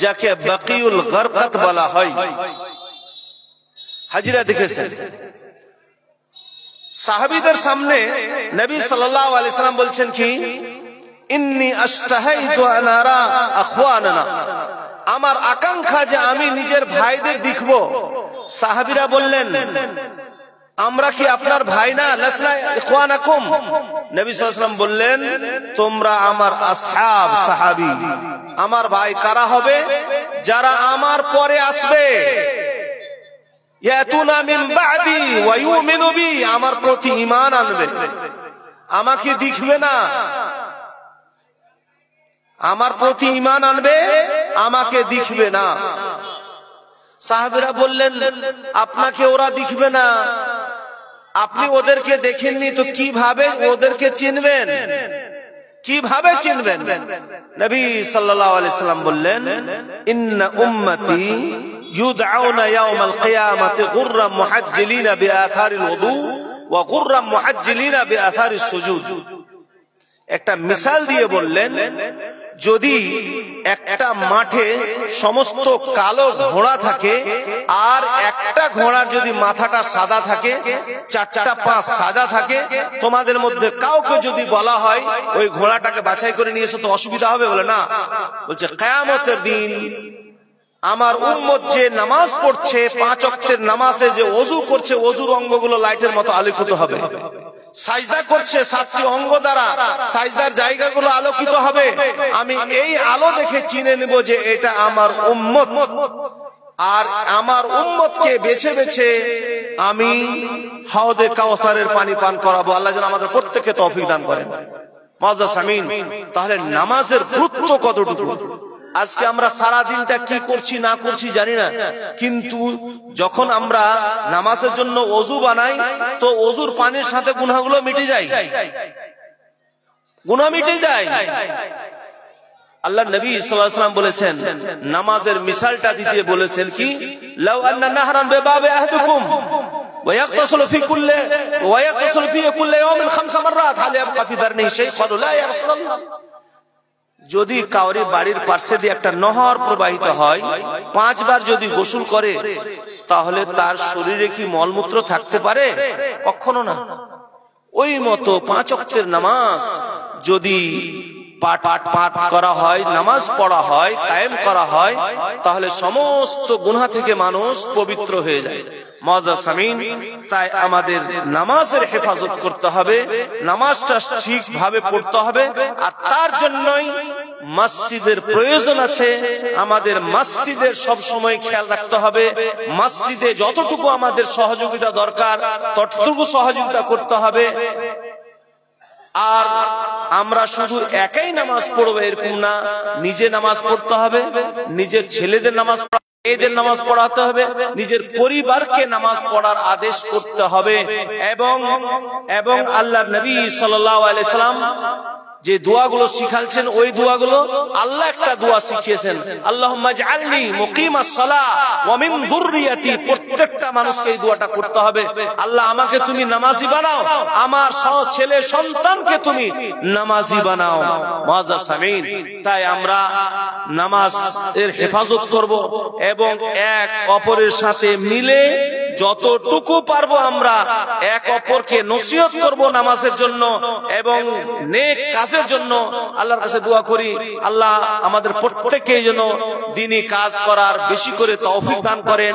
যাকে বাকিউল গরকাত বলা হয়। হাজিরা দেখেছেন, সাহাবীদের সামনে নবী সাল্লাল্লাহু আলাইহি সাল্লাম বলছেন কি, ইন্নী আশতাহাইতু আন আরা আখওয়ানানা, আমার আকাঙ্ক্ষা যে আমি নিজের ভাইদের দেখব। সাহাবীরা বললেন, আমরা কি আপনার ভাই না? লাসনা ইখওয়ানাকুম। নবী সাল্লাল্লাহু আলাইহি ওয়াসাল্লাম বললেন, তোমরা আমার আসহাব, সাহাবী। আমার ভাই কারা হবে? যারা আমার পরে আসবে। ইয়াতুনা মিন বাদি ওয়া ইউমিনু বি, আমার প্রতি ঈমান আনবে, আমাকে দেখবে না, আমার প্রতি ঈমান আনবে, আমাকে দেখবে না। সাহাবীরা বললেন, আপনাকে ওরা দেখবে না, আপনি ওদেরকে দেখেননি তো কিভাবে ওদেরকে চিনবেন? কিভাবে চিনবেন? নবী সাল্লাল্লাহু আলাইহি সাল্লাম বললেন, ইন্না উম্মতি ইউদআউনা ইয়াওমাল কিয়ামাতি গুররাম মুহাজ্জিলিনা বিআথারিল ওযু ওয়া গুররাম মুহাজ্জিলিনা বিআথারিস সুজুদ। একটা মিসাল দিয়ে বললেন, যদি একটা মাঠে সমস্ত কালো ঘোড়া থাকে আর একটা ঘোড়ার যদি মাথাটা সাদা থাকে, চারটা পা সাদা থাকে, তোমাদের মধ্যে কাউকে যদি বলা হয় ওই ঘোড়াটাকে বাছাই করে নিয়ে এসো, তো অসুবিধা হবে? বলে না। বলছে কিয়ামতের দিন আমার উম্মত যে নামাজ পড়ছে, 5 ওয়াক্তের নামাজে যে ওযু করছে, ওযুর অঙ্গগুলো লাইটের মতো আলোকিত হবে। সাজদা করছে 7টি অঙ্গ দ্বারা, সাজদার জায়গাগুলো আলোকিত হবে। আমি এই আলো দেখে চিনে নেব যে এটা আমার উম্মত। আর আমার উম্মতকে বেছে বেছে আমি হাউদে কাউসারের পানি পান করাবো। আল্লাহ যেন আমাদের প্রত্যেককে তৌফিক দান করেন। মুআজ্জাজ আমিন। তাহলে নামাজের গুরুত্ব কতটুকু? আজকে আমরা সারা দিনটা কি করছি না করছি জানি না, কিন্তু যখন আমরা নামাজের জন্য ওযু বানাই তো ওযুর পানির সাথে গুনাহগুলো মিটে যায়, গুনাহ মিটে যায়। আল্লাহ নবী সাল্লাল্লাহু আলাইহি ওয়াসাল্লাম বলেছেন, নামাজের মিসালটা দিতে বলেছেন কি, লাউ আন্না নাহরান বিবাবি আহদিকুম ওয়া ইয়াগতাসিলু ফি কুল্লি ইয়াওমিন 5 মাররাত হাল ইয়াবকা ফি দারনিহি শাই, ক্বালু লা ইয়া রাসূলুল্লাহ। যদি কাউরি বাড়ির পাশে দিয়ে একটা নহর প্রবাহিত হয়, 5 বার যদি গোসল করে, তাহলে তার শরীরে কি মলমূত্র থাকতে পারে? কখনো না। ওই মতো 5 ওয়াক্তের নামাজ যদি পাঠ করা হয়, নামাজ পড়া হয়, কায়েম করা হয়, তাহলে সমস্ত গুনাহ থেকে মানুষ পবিত্র হয়ে যায়। মুআজ্জাজ আমিন। তাই আমাদের নামাজের হেফাজত করতে হবে, নামাজটা ঠিকভাবে পড়তে হবে। আর তার জন্যই মসজিদের প্রয়োজন আছে। আমাদের মসজিদের সব সময় খেয়াল রাখতে হবে, মসজিদে যতটুকু আমাদের সহযোগিতা দরকার ততটুকু সহযোগিতা করতে হবে। আর আমরা শুধু একাই নামাজ পড়বো এরকম না, নিজে নামাজ পড়তে হবে, নিজের ছেলেদের নামাজ মেয়েদের নামাজ পড়াতে হবে, নিজের পরিবারকে নামাজ পড়ার আদেশ করতে হবে। এবং আল্লাহর নবী সাল্লাল্লাহু আলাইহি সাল্লাম যে দোয়াগুলো শিখাচ্ছেন, ওই দোয়াগুলো আল্লাহ একটা দোয়া শিখিয়েছেন, আল্লাহুম্মা ইজআলনি মুকিমাস সালাহ ওয়া মিন যুররিয়াতি। প্রত্যেকটা মানুষকে এই দোয়াটা করতে হবে, আল্লাহ আমাকে তুমি নামাজি বানাও, আমার ছেলে সন্তানকে তুমি নামাজি বানাও। মুআজ্জাজ আমিন। তাই আমরা নামাজের হেফাজত করব এবং এক অপরের সাথে মিলে যতটুকু পারবো আমরা এক অপরকে নসিহত করব নামাজের জন্য এবং নেক কাজের জন্য। আল্লাহর কাছে দোয়া করি, আল্লাহ আমাদের প্রত্যেককে যেন দ্বীনি কাজ করার বেশি করে তৌফিক দান করেন,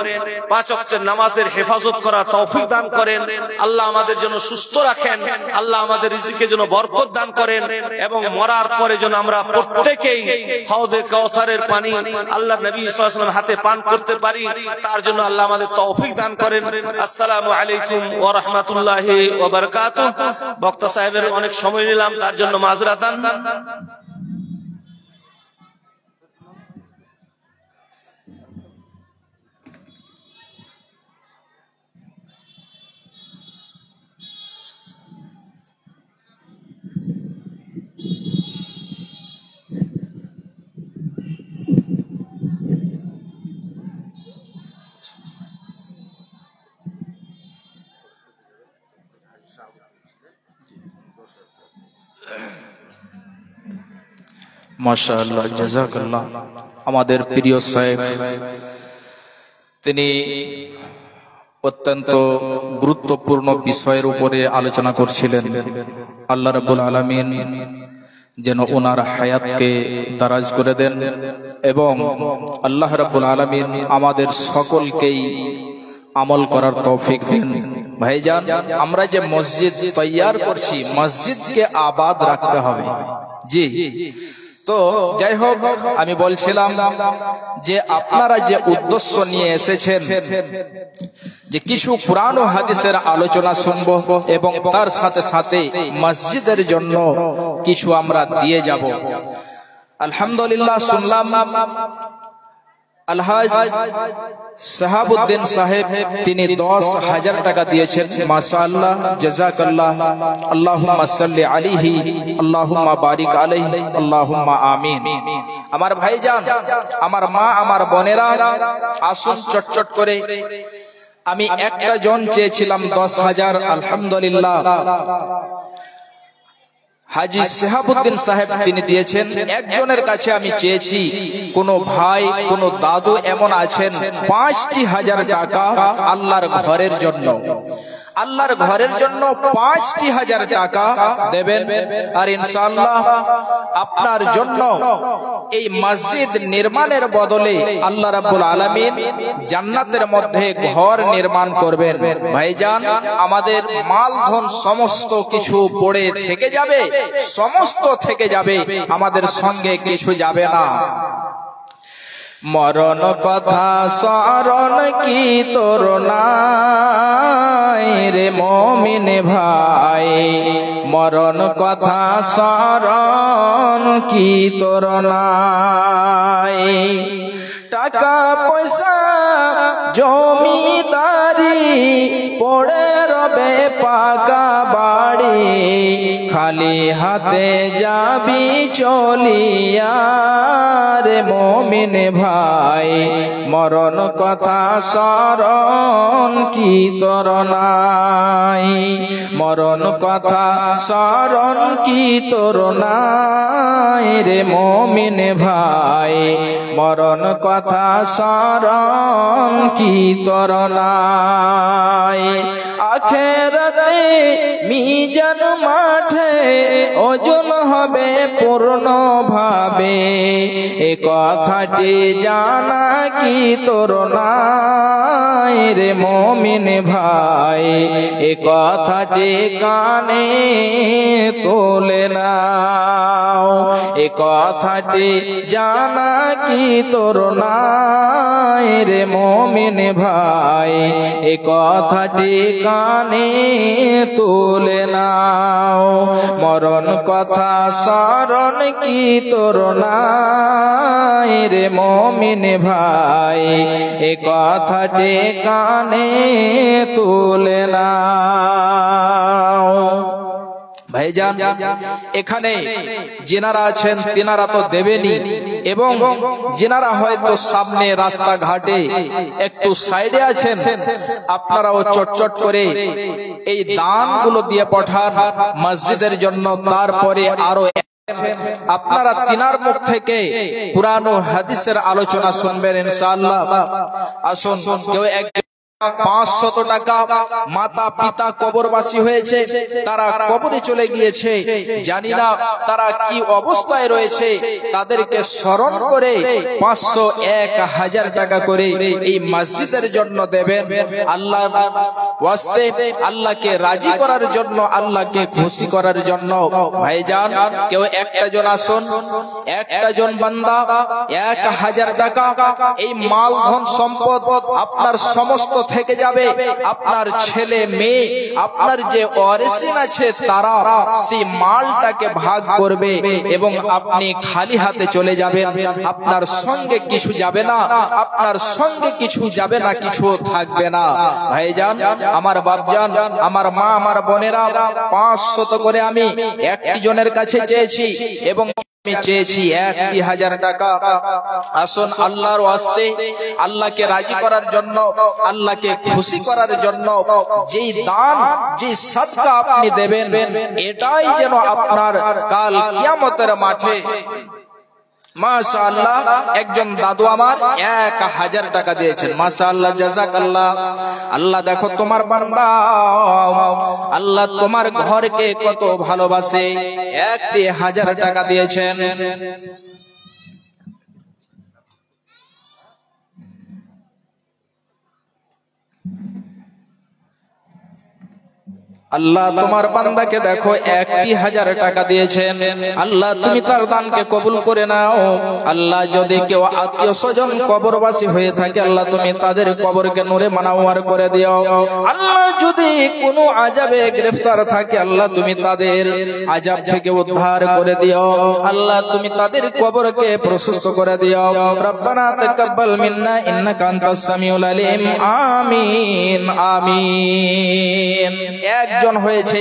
5 ওয়াক্তের নামাজের হেফাজত করার তৌফিক দান করেন। আল্লাহ আমাদের জন্য সুস্থ রাখেন, আল্লাহ আমাদের রিজিকে যেন বরকত দান করেন এবং মরার পরে যেন আমরা প্রত্যেকেই হাউদে কাউসারের পানি আল্লাহর নবী সাল্লাল্লাহু আলাইহি ওয়াসাল্লাম হাতে পান করতে পারি, তার জন্য আল্লাহ আমাদের তৌফিক দান করেন। আসসালামু আলাইকুম ওয়া রাহমাতুল্লাহি ওয়া বারাকাতুহু। বক্তা সাহেবের অনেক সময় নিলাম, তার জন্য মাযরাতান।
মাশাআল্লাহ, জাযাকাল্লাহ। আমাদের প্রিয় সাহেব তিনি অত্যন্ত গুরুত্বপূর্ণ বিষয়ের উপরে আলোচনা করছিলেন। আল্লাহ রাব্বুল আলামিন যেন ওনার হায়াতকে দারাজ করে দেন এবং আল্লাহ রাব্বুল আলামিন আমাদের সকলকেই আমল করার তৌফিক দিন। ভাইজান, আমরা যে মসজিদ তৈয়ার করছি, মসজিদকে আবাদ রাখতে হবে। জি, তো যাই হোক, আমি বলছিলাম যে আপনারা যে উদ্দেশ্য নিয়ে এসেছেন যে কিছু কুরআন ও হাদিসের আলোচনা শুনবো এবং তার সাথে সাথে মসজিদের জন্য কিছু আমরা দিয়ে যাব। আলহামদুলিল্লাহ, শুনলাম আলহাজ সাহাবউদ্দিন সাহেব তিনি 10,000 টাকা দিয়েছেন। মাশাআল্লাহ, জাযাকাল্লাহ। আল্লাহুম্মা সাল্লি আলাইহি, আল্লাহুম্মা বারিক আলাইহি, আল্লাহুম্মা আমিন। আমার ভাইজান, আমার মা, আমার বোনেরা, আসুন চটচট করে। আমি একটা জন চেয়েছিলাম 10,000, আলহামদুলিল্লাহ হাজী সাহাবউদ্দিন সাহেব তিনি দিয়েছেন। একজনের কাছে আমি চেয়েছি, কোন ভাই, কোন দাদু এমন আছেন 5,000 টাকা আল্লাহর ঘরের জন্য, আল্লাহর ঘরের জন্য 5,000 টাকা দেবেন। আর ইনশাআল্লাহ আপনার জন্য এই মসজিদ নির্মাণের বদলে আল্লাহ রাব্বুল আলামিন জান্নাতের মধ্যে ঘর নির্মাণ করবেন। ভাইজান, আমাদের মাল ধন সমস্ত কিছু পড়ে থেকে যাবে, সমস্ত থেকে যাবে, আমাদের সঙ্গে কিছু যাবে না। মরণ কথা স্মরণ কি তোর নাই রে মুমিন ভাই, মরণ কথা স্মরণ কি তোর নাই। টাকা পয়সা জমিদারি পড়ে রবে পাকা বাড়ি, খালি হাতে যাবি চলিয়া রে মুমিন ভাই, মরণ কথা স্মরণ কি তোর নাই, মরণ কথা স্মরণ কি তোর নাই রে মুমিন ভাই, মরণ কথা স্মরণ কি তোর নাই। আখিরাতে মিজান মাঠে ওজন হবে পূর্ণ ভাবে, এ কথাটি জানা কি তোর নাই রে মুমিন ভাই, এ কথাটি কানে তোলে নাও, এ কথাটি জানা কি তোর নাই রে মুমিন ভাই, এ কথাটি কানে তোলে নাও। মরণ কথা স্মরণ কি তোর নাই রে মুমিন ভাই, এ কথাটি কানে তোলে নাও। ভাইজান, এখানে যিনারা আছেন তিনারা তো দেবেনি, এবং যিনারা হয়তো সামনে রাস্তাঘাটে একটু সাইডে আছেন, আপনারাও চটচট করে এই দানগুলো দিয়ে পাঠান মসজিদের জন্য। তারপরে আরো আপনারা তিনার মুখ থেকে কুরআন ও হাদিসের আলোচনা শুনবেন ইনশাআল্লাহ। আসুন, কেউ এক 500 টাকা, মাতা পিতা কবরবাসী হয়েছে, তারা কবরে চলে গিয়েছে, জানি না তারা কি অবস্থায় রয়েছে, তাদেরকে স্মরণ করে 500, 1000 টাকা করে এই মসজিদের জন্য দেবেন। আল্লাহর ওয়াস্তে, আল্লাহকে রাজি করার জন্য, আল্লাহকে খুশি করার জন্য। ভাইজান, কেউ একটা জন আসুন, একটা জন বান্দা 1000 টাকা, এই মাল ধন সম্পদ আপনার সমস্ত থেকে যাবে। আপনার ছেলে মেয়ে, আপনার যে ওয়ারিসিন আছে, তারা সেই মালটাকে ভাগ করবে এবং আপনি খালি হাতে চলে যাবেন। আপনার সঙ্গে কিছু যাবে না, আপনার সঙ্গে কিছু যাবে না, কিছু থাকবে না। ভাইজান, আমার বাপজান, আমার মা, আমার বোনেরা, 500 করে আমি একটি জনের কাছে চেয়েছি এবং আমি চেয়েছি 1,000 টাকা। আসুন, আল্লাহর ওয়াস্তে, আল্লাহকে রাজি করার জন্য, আল্লাহকে খুশি করার জন্য যেই দান, যে সাদকা আপনি দেবেন, এটাই যেন আপনার কাল কিয়ামতের মাঠে মাশাআল্লাহ একজন দাদু আমার 1000 টাকা দিয়েছেন। মাশাআল্লাহ, জাযাকাল্লাহ। আল্লাহ দেখো তোমার বান্দা, আল্লাহ তোমার ঘরকে কত ভালোবাসে, 1000 টাকা দিয়েছেন। আল্লাহ তোমার বান্দাকে দেখো 1000 টাকা দিয়েছেন। আল্লাহ তুমি তার দানকে কবুল করে নাও। আল্লাহ যদি কেউ আত্মীয় স্বজন কবরবাসী হয়ে থাকে, আল্লাহ তুমি তাদের কবরকে নূরে মানাওয়ার করে দিও। আল্লাহ যদি কোনো আযাবে গ্রেফতার থাকে, আল্লাহ তুমি তাদের আযাব থেকে উদ্ধার করে দিও। আল্লাহ তুমি তাদের কবরকে প্রশস্ত করে দিও। রব্বানা তাকাব্বাল মিন্না ইন্নাকা আনতাস সামিউল আলিম। আমিন আমিন। একজন হয়েছে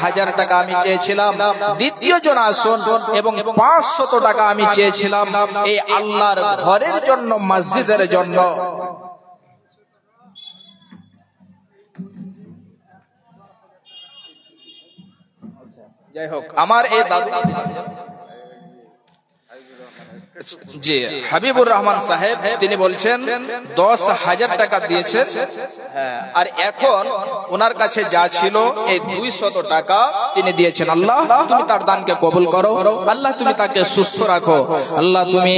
1000 টাকা আমি চেয়েছিলাম, দ্বিতীয় জন আসুন এবং 500 টাকা আমি চেয়েছিলাম এই আল্লাহর ঘরের জন্য, মসজিদের জন্য। যাই হোক, আমার এই দাদু জি হাবিবুর রহমান সাহেব তিনি বলছেন 10,000 টাকা দিয়েছেন। হ্যাঁ, আর এখন ওনার কাছে যা ছিল এই 200 টাকা তিনি দিয়েছেন। আল্লাহ তুমি তার দানকে কবুল করো, আল্লাহ তুমি তাকে সুস্থ রাখো, আল্লাহ তুমি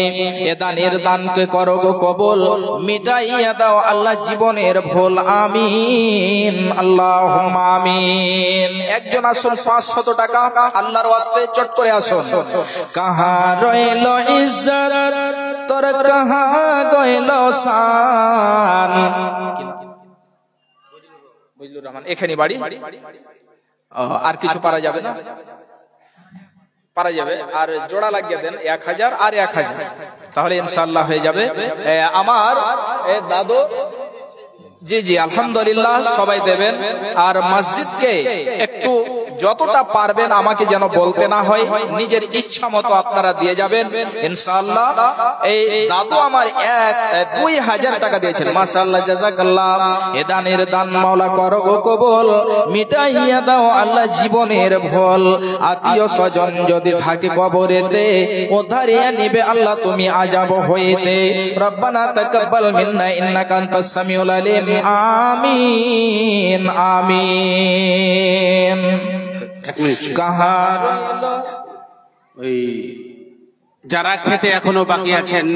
এ দানের দানকে করো গো কবুল, মিটাইয়া দাও আল্লাহ জীবনের ভুল। আমিন আল্লাহুম্মা আমিন। একজন আসুন 500 টাকা আল্লাহর ওয়াস্তে চট করে আসুন। কাহা রইল ইজ্জত তোর, কাহা গইল শান। বুঝলুর রহমান এখানে বাড়ি। আর কিছু পারা যাবে না? পারা যাবে। আর জোড়া লাগিয়ে দেন 1000 আর 1000, তাহলে ইনশাআল্লাহ হয়ে যাবে। আমার দাদু জি জি আলহামদুলিল্লাহ সবাই দেবেন। আর মসজিদকে একটু যতটা পারবেন আমাকে যেন বলতে না হয়, নিজের ইচ্ছা মতো আপনারা দিয়ে যাবেন ইনশাআল্লাহ। এই দাদু আমার 2000 টাকা দিয়েছেন। মাশাআল্লাহ, জাযাকাল্লাহ। এ দানের দান মাওলা করো গো কবুল, মিটাইয়া দাও আল্লাহ জীবনের ভুল। আত্মীয় স্বজন যদি থাকে কবরেতে, উদ্ধারিয়া নিবে আল্লাহ তুমি আযাব হইতে। রব্বানা তাকাব্বাল মিন্না ইন্নাকা আনতাস সামিউল আলিম। আমিন আমিন।
ওই যারা খেতে এখনো বাকি আছেন,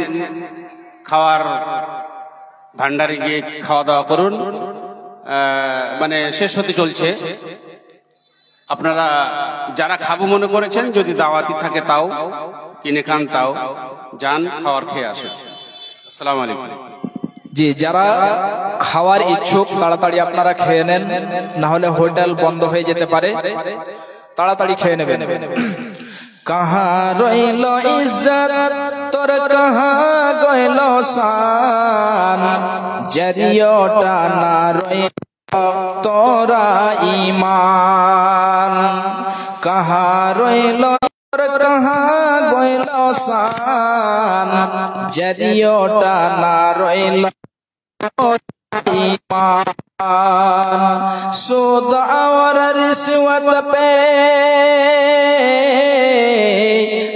খাওয়ার ভান্ডারে গিয়ে খাওয়া দাওয়া করুন, মানে শেষ হতে চলছে। আপনারা যারা খাবো মনে করেছেন, যদি দাওয়াতি থাকে তাও কিনে খান, তাও যান, খাওয়ার খেয়ে আসেন। আসসালামু আলাইকুম।
জি, যারা খাওয়ার ইচ্ছুক তাড়াতাড়ি আপনারা খেয়ে নেন, না হলে হোটেল বন্ধ হয়ে যেতে পারে। তাড়াতাড়ি খেয়ে নেবেন। কাহা রইল ইজ্জত তোর, কাহা গইল শান, জারিয়টা না রইল তোরা ঈমান। কাহা রইল তোর, কাহা গইল শান, জারিয়টা না রইল ईमान। सूद और रिश्वत पे,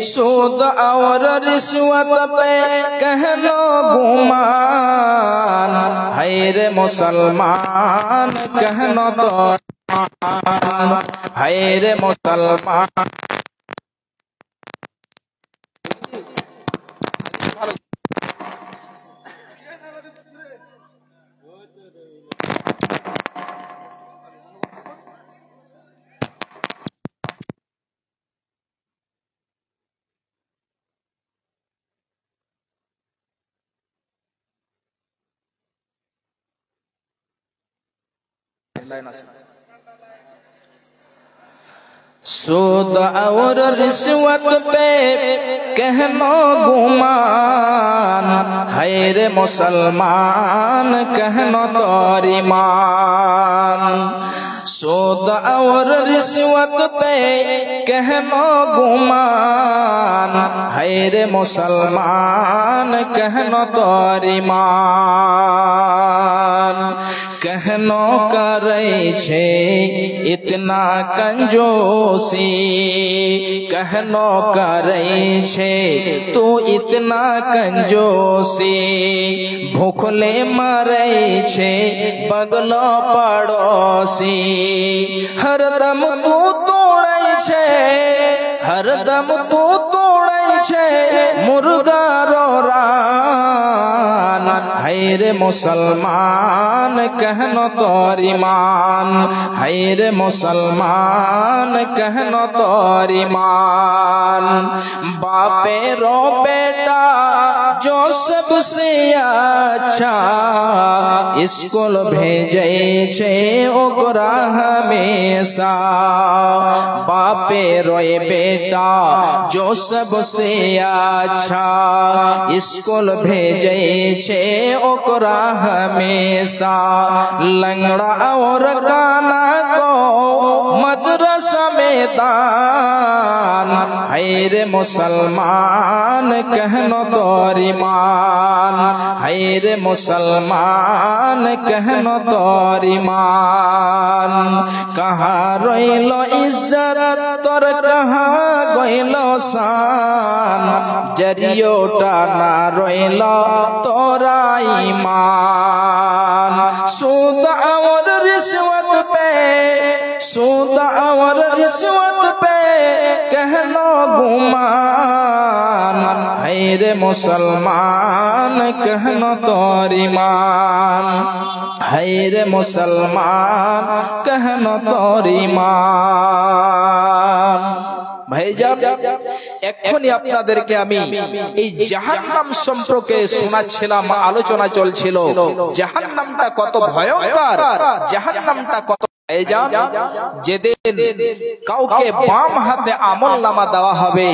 सूद और रिश्वत पे कहनो गुमान। हैर मुसलमान कहनो तो, हैर मुसलमान। सूद और रिश्वत पे कहनो गुमान। हैर मुसलमान कहनो तोर ईमान। सूद और रिश्वत पे कहनो गुमान, है रे मुसलमान कहनो तोर ईमान। कहनो करे छे इतना कंजूसी, कहनो करे छे तू इतना कंजूसी। भूखले मरे छे बगलो पड़ोसी, हरदम तू तोड़े छे, हरदम तू तोड़े छे मुर्गा रो रान। है रे मुसलमान कहनो तोर ईमान, है रे मुसलमान कहनो तोर ईमान। बापे रो बेटा जो सबसे अच्छा, स्कूल भेजे छे ओकरा हमेशा। बापे रोए बेटा जो सबसे अच्छा, स्कूल भेजे छे ओकरा हमेशा। लंगड़ा और काना को मदरसा में दान, है रे मुसलमान कहनो तोर ईमान, है रे मुसलमान कहनो तोर ईमान। कहाँ रोइलो इज्जत तोर कहाँ गइलो शान, जरियोटा ना रोइलो तोरा ईमान। सूद और रिश्वत पे, सूद और रिश्वत पे कहनो गुमान, है रे मुसलमान कहनो तोर ईमान, है रे मुसलमान कहनो तोर ईमान। ভাইজান, এখনই আপনাদেরকে আমি এই জাহান্নাম সম্পর্কে শোনাচ্ছিলাম, আলোচনা চলছিল। জাহান্নামটা কত ভয়ঙ্কর, জাহান্নামটা কত। যেদিন কাউকে বাম হাতে আমল নামা দেওয়া হবে,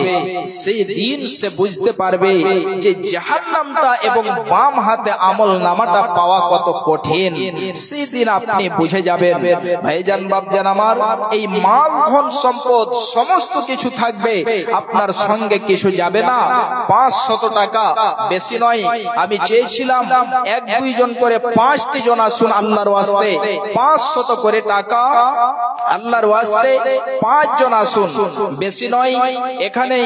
সেই দিন সে বুঝতে পারবে যে জাহান্নামটা এবং বাম হাতে আমল নামাটা পাওয়া কত কঠিন। সেই দিন আপনি বুঝে যাবেন। ভাইজান বাপজান আমার, এই মাল ধন সম্পদ সমস্ত কিছু থাকবে, আপনার সঙ্গে কিছু যাবে না। 500 টাকা বেশি নয়, আমি চেয়েছিলাম 1-2 জন করে 5টি জন আসুন আল্লাহর ওয়াস্তে। 500 করে টাকা আল্লাহর ওয়াস্তে 5 জন আসুন, বেশি নয়। এখানে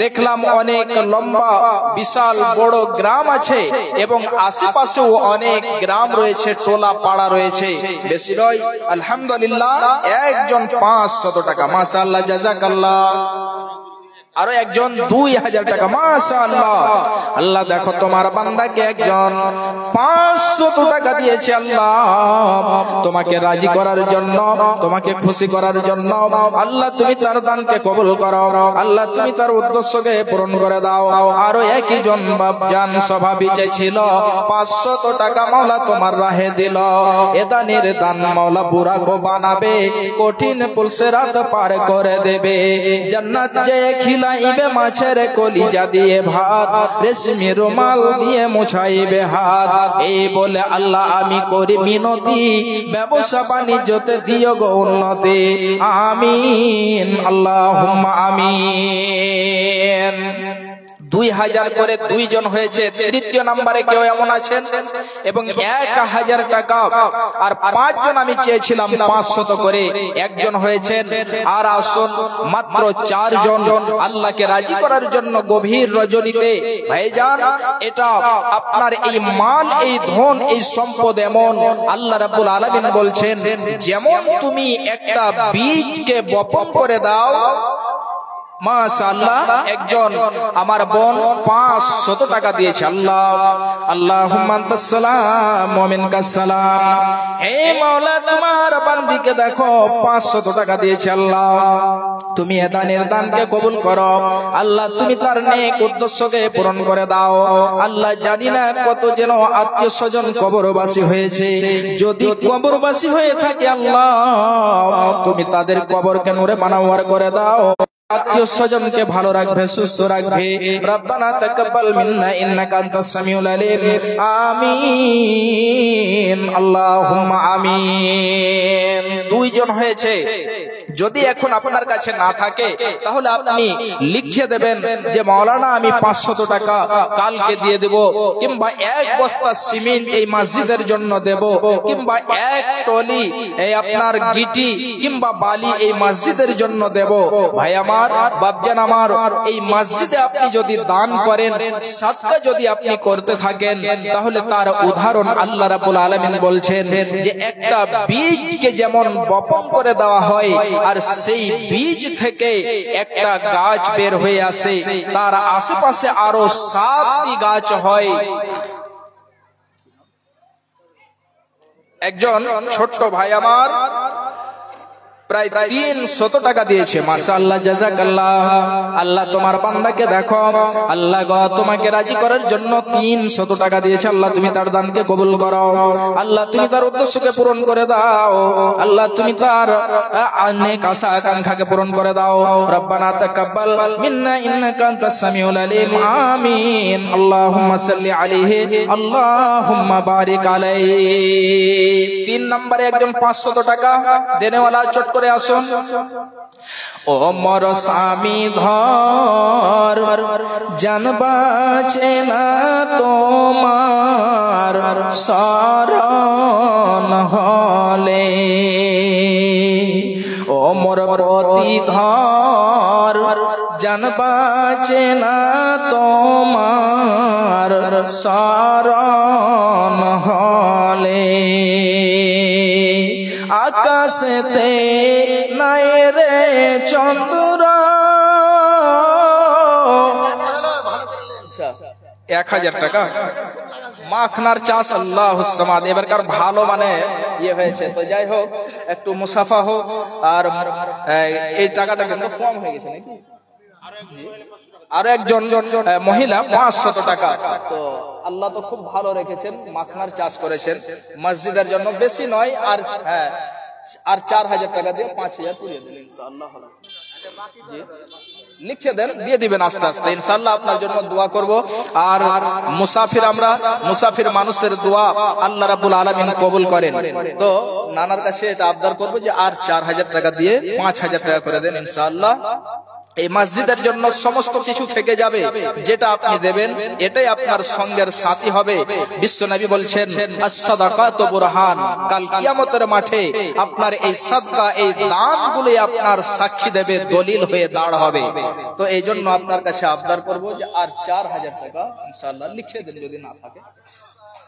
দেখলাম অনেক লম্বা বিশাল বড় গ্রাম আছে এবং আশেপাশেও অনেক গ্রাম রয়েছে, টোলা পাড়া রয়েছে, বেশি নয়। আলহামদুলিল্লাহ, একজন 500 টাকা, মাশাআল্লাহ, জাযাকাল্লাহ। আরো একজন 2000 টাকা, মাশাআল্লাহ। আল্লাহ দেখো তোমার বান্দাকে একজন 500 টাকা দিয়েছে। আল্লাহ তোমাকে রাজি করার জন্য, তোমাকে খুশি করার জন্য আল্লাহ তুমি তার দানকে কবুল করো, আল্লাহ তুমি তার উদ্দেশ্যকে পূরণ করে দাও। আরো একজন বাপজান স্বভাবই ছিল 500 টাকা মাওলা তোমার রাহে দিল। এ দানের দান মাওলা বুড়াকো বানাবে, কঠিন পুলসে রাত পার করে দেবে। জান্নাত যে খিলাইবে মাছের কলিজা দিয়ে ভাত, রেশমি রুমাল দিয়ে মুছাইবে হাত। এই বলে আল্লাহ আমি করি মিনতি, ব্যবসা বাণিজ্যতে দিও গো উন্নতি। আমিন, আল্লাহুম্মা আমিন। 2000 করে 2 জন হয়েছে। তৃতীয় নম্বরে কেউ এমন আছেন? এবং 1000 টাকা আর 5 জন আমি চেয়েছিলাম 500 করে, একজন হয়েছেন। আর আসুন মাত্র 4 জন আল্লাহকে রাজি করার জন্য গভীর রজনীতে। ভাইজান, এটা আপনার এই মাল, এই ধন, এই সম্পদ এমন, আল্লাহ রাব্বুল আলামিন বলছেন যেমন তুমি একটা বীজকে বপন করে দাও, মাশাআল্লাহ, একজন আমার বোন 500 টাকা দিয়েছে। আল্লাহ, আল্লাহুম্মা আনতাস সালাম ওয়া মিনকাস সালাম। হে মাওলা, তোমার বান্দিকে দেখো 500 টাকা দিয়েছে। আল্লাহ তুমি এ দানের দানকে কবুল করো, আল্লাহ তুমি তার নেক উদ্দেশ্যকে পূরণ করে দাও। আল্লাহ জানি না কত যেন আত্মীয় স্বজন কবরবাসী হয়েছে, যদি কবরবাসী হয়ে থাকে আল্লাহ তুমি তাদের কবরকে নূরে মানওয়ার করে দাও। আত্মীয় স্বজনকে ভালো রাখবে, সুস্থ রাখবে। রব্বানা তাকাব্বাল মিন্না ইন্নাকা আনতাস সামিউল আলিম। আমিন, আল্লাহুম্মা আমিন। দুইজন হয়েছে, যদি এখন আপনার কাছে না থাকে তাহলে আপনি লিখে দেবেন যে মাওলানা আমি 500 টাকা কালকে দিয়ে দেব, কিংবা 1 বস্তা সিমেন্ট এই মসজিদের জন্য দেব, কিংবা 1 টলি এই আপনার গিটি কিংবা বালি এই মসজিদের জন্য দেব। ভাই আমার, বাপজান আমার, এই মসজিদে আপনি যদি দান করেন, সাদকা যদি আপনি করতে থাকেন, তাহলে তার উদাহরণ আল্লাহ রাব্বুল আলামিন বলছেন যে একটা বীজকে যেমন বপন করে দেওয়া হয় আর সেই বীজ থেকে একটা গাছ বের হয়ে আসে, তার আশেপাশে আরো 7টি গাছ হয়। একজন ছোট্ট ভাই আমার প্রায় 300 টাকা দিয়েছে। মাশাআল্লাহ, জাযাকাল্লাহ। আল্লাহ তোমার বান্দাকে দেখো, আল্লাহ গো তোমাকে রাজি করার জন্য 300 টাকা দিয়েছে। আল্লাহ তুমি তার দানকে কবুল করো, আল্লাহ তুমি তার উদ্দেশ্যকে পূরণ করে দাও, আল্লাহ তুমি তার নেক আশা আকাঙ্ক্ষাকে পূরণ করে দাও। রব্বানা তাকাব্বাল মিন্না ইন্নাকা আনতাস সামিউল আলিম। আমিন, আল্লাহুম্মা সাল্লি আলাইহি, আল্লাহুম্মা বারিক আলাইহি। 3 নম্বরে একজন 500 টাকা দেনেওয়ালা চট করে আসুন। ও মোর স্বামী ধর, জান বাঁচে না তোমার শরণ হলে। ও মোর প্রতি ধর, জান বাঁচে না তোমার শরণ হলে। আকাশেতে নাই রে চন্দ্র, 1000 টাকা মাখনার চাষ। আল্লাহুস সামাদ। এবারকার ভালো মানে ইয়ে হয়েছে, তো যাই হোক একটু মুসাফা হোক। আর এই টাকাটা কিন্তু কম হয়ে গেছে নাকি? আরো একজন মহিলা 500 টাকা। তো আল্লাহ তো খুব ভালো রেখেছেন, মাখনার চাষ করেছেন মসজিদের জন্য, বেশি নয়। আর হ্যাঁ, আর 4000 টাকা দিয়ে 5000 পুরিয়ে দিলেন ইনশাআল্লাহ। জি, লিখে দেন, দিয়ে দিবেন আস্তে আস্তে ইনশাআল্লাহ। আপনার জন্য দোয়া করব। আর মুসাফির, আমরা মুসাফির মানুষের দোয়া আল্লাহ রাব্বুল আলামিন কবুল করেন। তো নানার কাছে এটা আবদার করব যে আর 4000 টাকা দিয়ে 5000 টাকা করে দেন ইনশাআল্লাহ। এই মসজিদের জন্য সমস্ত কিছু থেকে যাবে, যেটা আপনি দেবেন এটাই আপনার সঙ্গের সাথী হবে। বিশ্বনবী বলছেন আস-সাদাকাতু বুরহান, কাল কিয়ামতের মাঠে আপনার এই সাদকা, এই দানগুলো আপনার সাক্ষী দেবে, দলিল হয়ে দাঁড় হবে। তো এই জন্য আপনার কাছে আবদার করব যে আর 4000 টাকা ইনশাআল্লাহ লিখে দেন যদি না থাকে।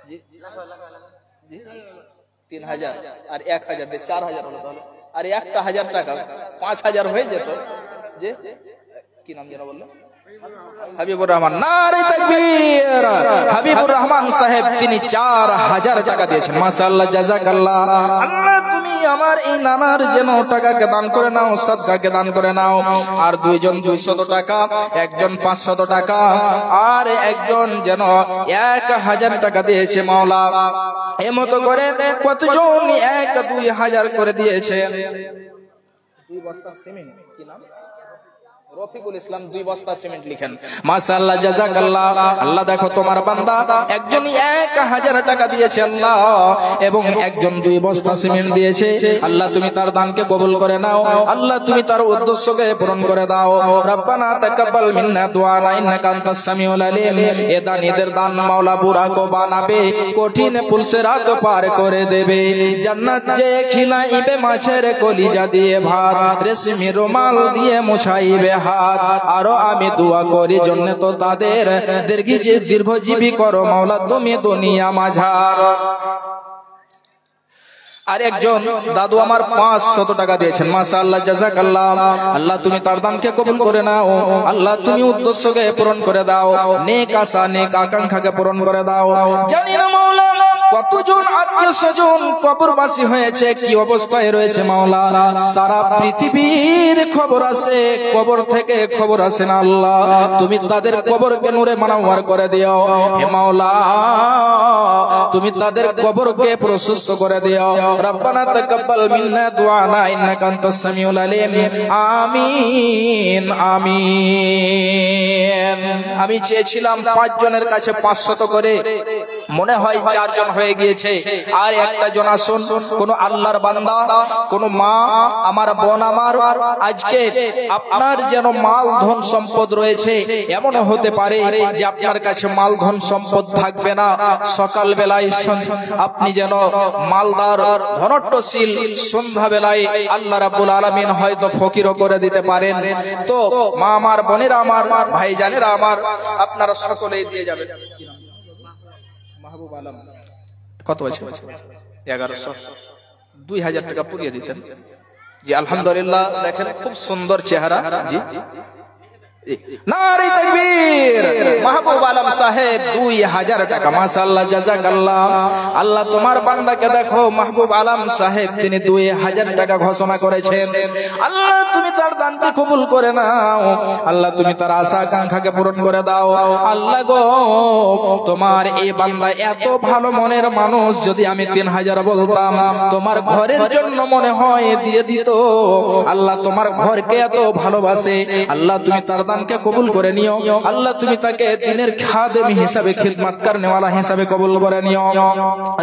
জি জি, 3000 আর 1000 দিয়ে 4000 হলো, তাহলে আর একটা 1000 টাকা 5000 হয়ে যেত। যে কি নাম যেন বললেন? হাবিবুর রহমান। নারে তাকবীর। হাবিবুর রহমান সাহেব তিনি 4000 টাকা দিয়েছেন। মাশাআল্লাহ, জাযাকাল্লাহ। আল্লাহ তুমি আমার এই নানার যেন টাকাকে দান করে নাও, সাদকাকে দান করে নাও। আর দুইজন 200 টাকা, একজন 500 টাকা, আর একজন যেন 1000 টাকা দিয়েছে মাওলা। এমতো করে কতজন 1-2000 করে দিয়েছে। 2 বস্তা সিমেন্ট, কি নাম? রফিকুল ইসলাম 2 বস্তা সিমেন্ট লিখেন। মাশাআল্লাহ, জাযাকাল্লাহ। আল্লাহ দেখো তোমার বান্দা একজন 1000 টাকা দিয়েছে আল্লাহ, এবং একজন 2 বস্তা সিমেন্ট দিয়েছে। আল্লাহ তুমি তার দানকে কবুল করে নাও, আল্লাহ তুমি তার উদ্দেশ্যকে পূরণ করে দাও। রব্বানা তাকাব্বাল মিন্না দুআনা ইন্নাকা আনতাস সামিউল আলিম। এ দানীদের দান মাওলা বুড়াকো বানাবে, কঠিন পুলসিরাত পার করে দেবে। জান্নাত যে খিলাইবে মাছের কলিজা দিয়ে ভাত, রেশমি রুমাল দিয়ে মুছাইবে হাত। আরো আমি দোয়া করি জন্য তো তাদের দীর্ঘজীবী করো মাওলা তুমি দুনিয়া মাঝার। আর একজন দাদু আমার 500 টাকা দিয়েছেন। মাশাআল্লাহ, জাযাকাল্লাহ। আল্লাহ তুমি তার দানকে কবুল করে নাও, আল্লাহ তুমি উদ্দেশ্যকে পূরণ করে দাও, নেক আশা নেক আকাঙ্ক্ষাকে পূরণ করে দাও। জানি না মাওলা কতজন আত্মীয় স্বজন কবরবাসী হয়েছে, কি অবস্থায় রয়েছে মাওলা, সারা পৃথিবীর খবর আছে, কবর থেকে খবর আছে না আল্লাহ, তুমি তাদের কবরকে নূরে মানওয়ার করে দিও হে মাওলা, তুমি তাদের কবরকে প্রশস্ত করে দিও। রব্বানা তাকাব্বাল মিন্না দুআনা ইন্নাকা আনতাস সামিউল আলিম। আমিন আমিন। আমি চেয়েছিলাম 5 জনের কাছে 500 করে, মনে হয় 4 জন হয়ে গিয়েছে, আর একটা জন আসুন, কোন আল্লাহর বান্দা, কোন মা আমার, বোন আমার, আজকে আপনার যেন মাল ধন সম্পদ রয়েছে, এমন হতে পারে যে আপনার কাছে মাল ধন সম্পদ থাকবে না, সকাল বেলায় আপনি যেন মালদার ধনট্টশীল, সন্ধ্যা বেলায় আল্লাহ রাব্বুল আলামিন হয়তো ফকিরও করে দিতে পারেন। তো মা আমার, বোনেরা আমার, ভাইজানেরা আমার, আপনারা সকলেই দিয়ে যাবেন। মাহবুব আলম কত আছে? 1100, 2000 টাকা পুরিয়ে দিতেন। জি আলহামদুলিল্লাহ, দেখেন খুব সুন্দর চেহারা। জি নারে তাকবীর। মাহবুব আলম সাহেব 2000 টাকা, মাশাআল্লাহ, জাযাকাল্লাহ। আল্লাহ তোমার বান্দাকে দেখো, মাহবুব আলম সাহেব তিনি 2000 টাকা ঘোষণা করেছেন। আল্লাহ তুমি তার দানকে কবুল করে নাও, আল্লাহ তুমি তার আশা আকাঙ্ক্ষাকে পূরণ করে দাও। আল্লাহ গো, তোমার এই বান্দা এত ভালো মনের মানুষ, যদি আমি 3000 বলতাম তোমার ঘরের জন্য মনে হয় দিয়ে দিত। আল্লাহ তোমার ঘরকে এত ভালোবাসে, আল্লাহ তুমি তার দানকে কবুল করে নিও। আল্লাহ তুমি তাকে দ্বীনের খাদেম হিসাবে, খিদমত করনেওয়ালা হিসাবে কবুল করে নিও।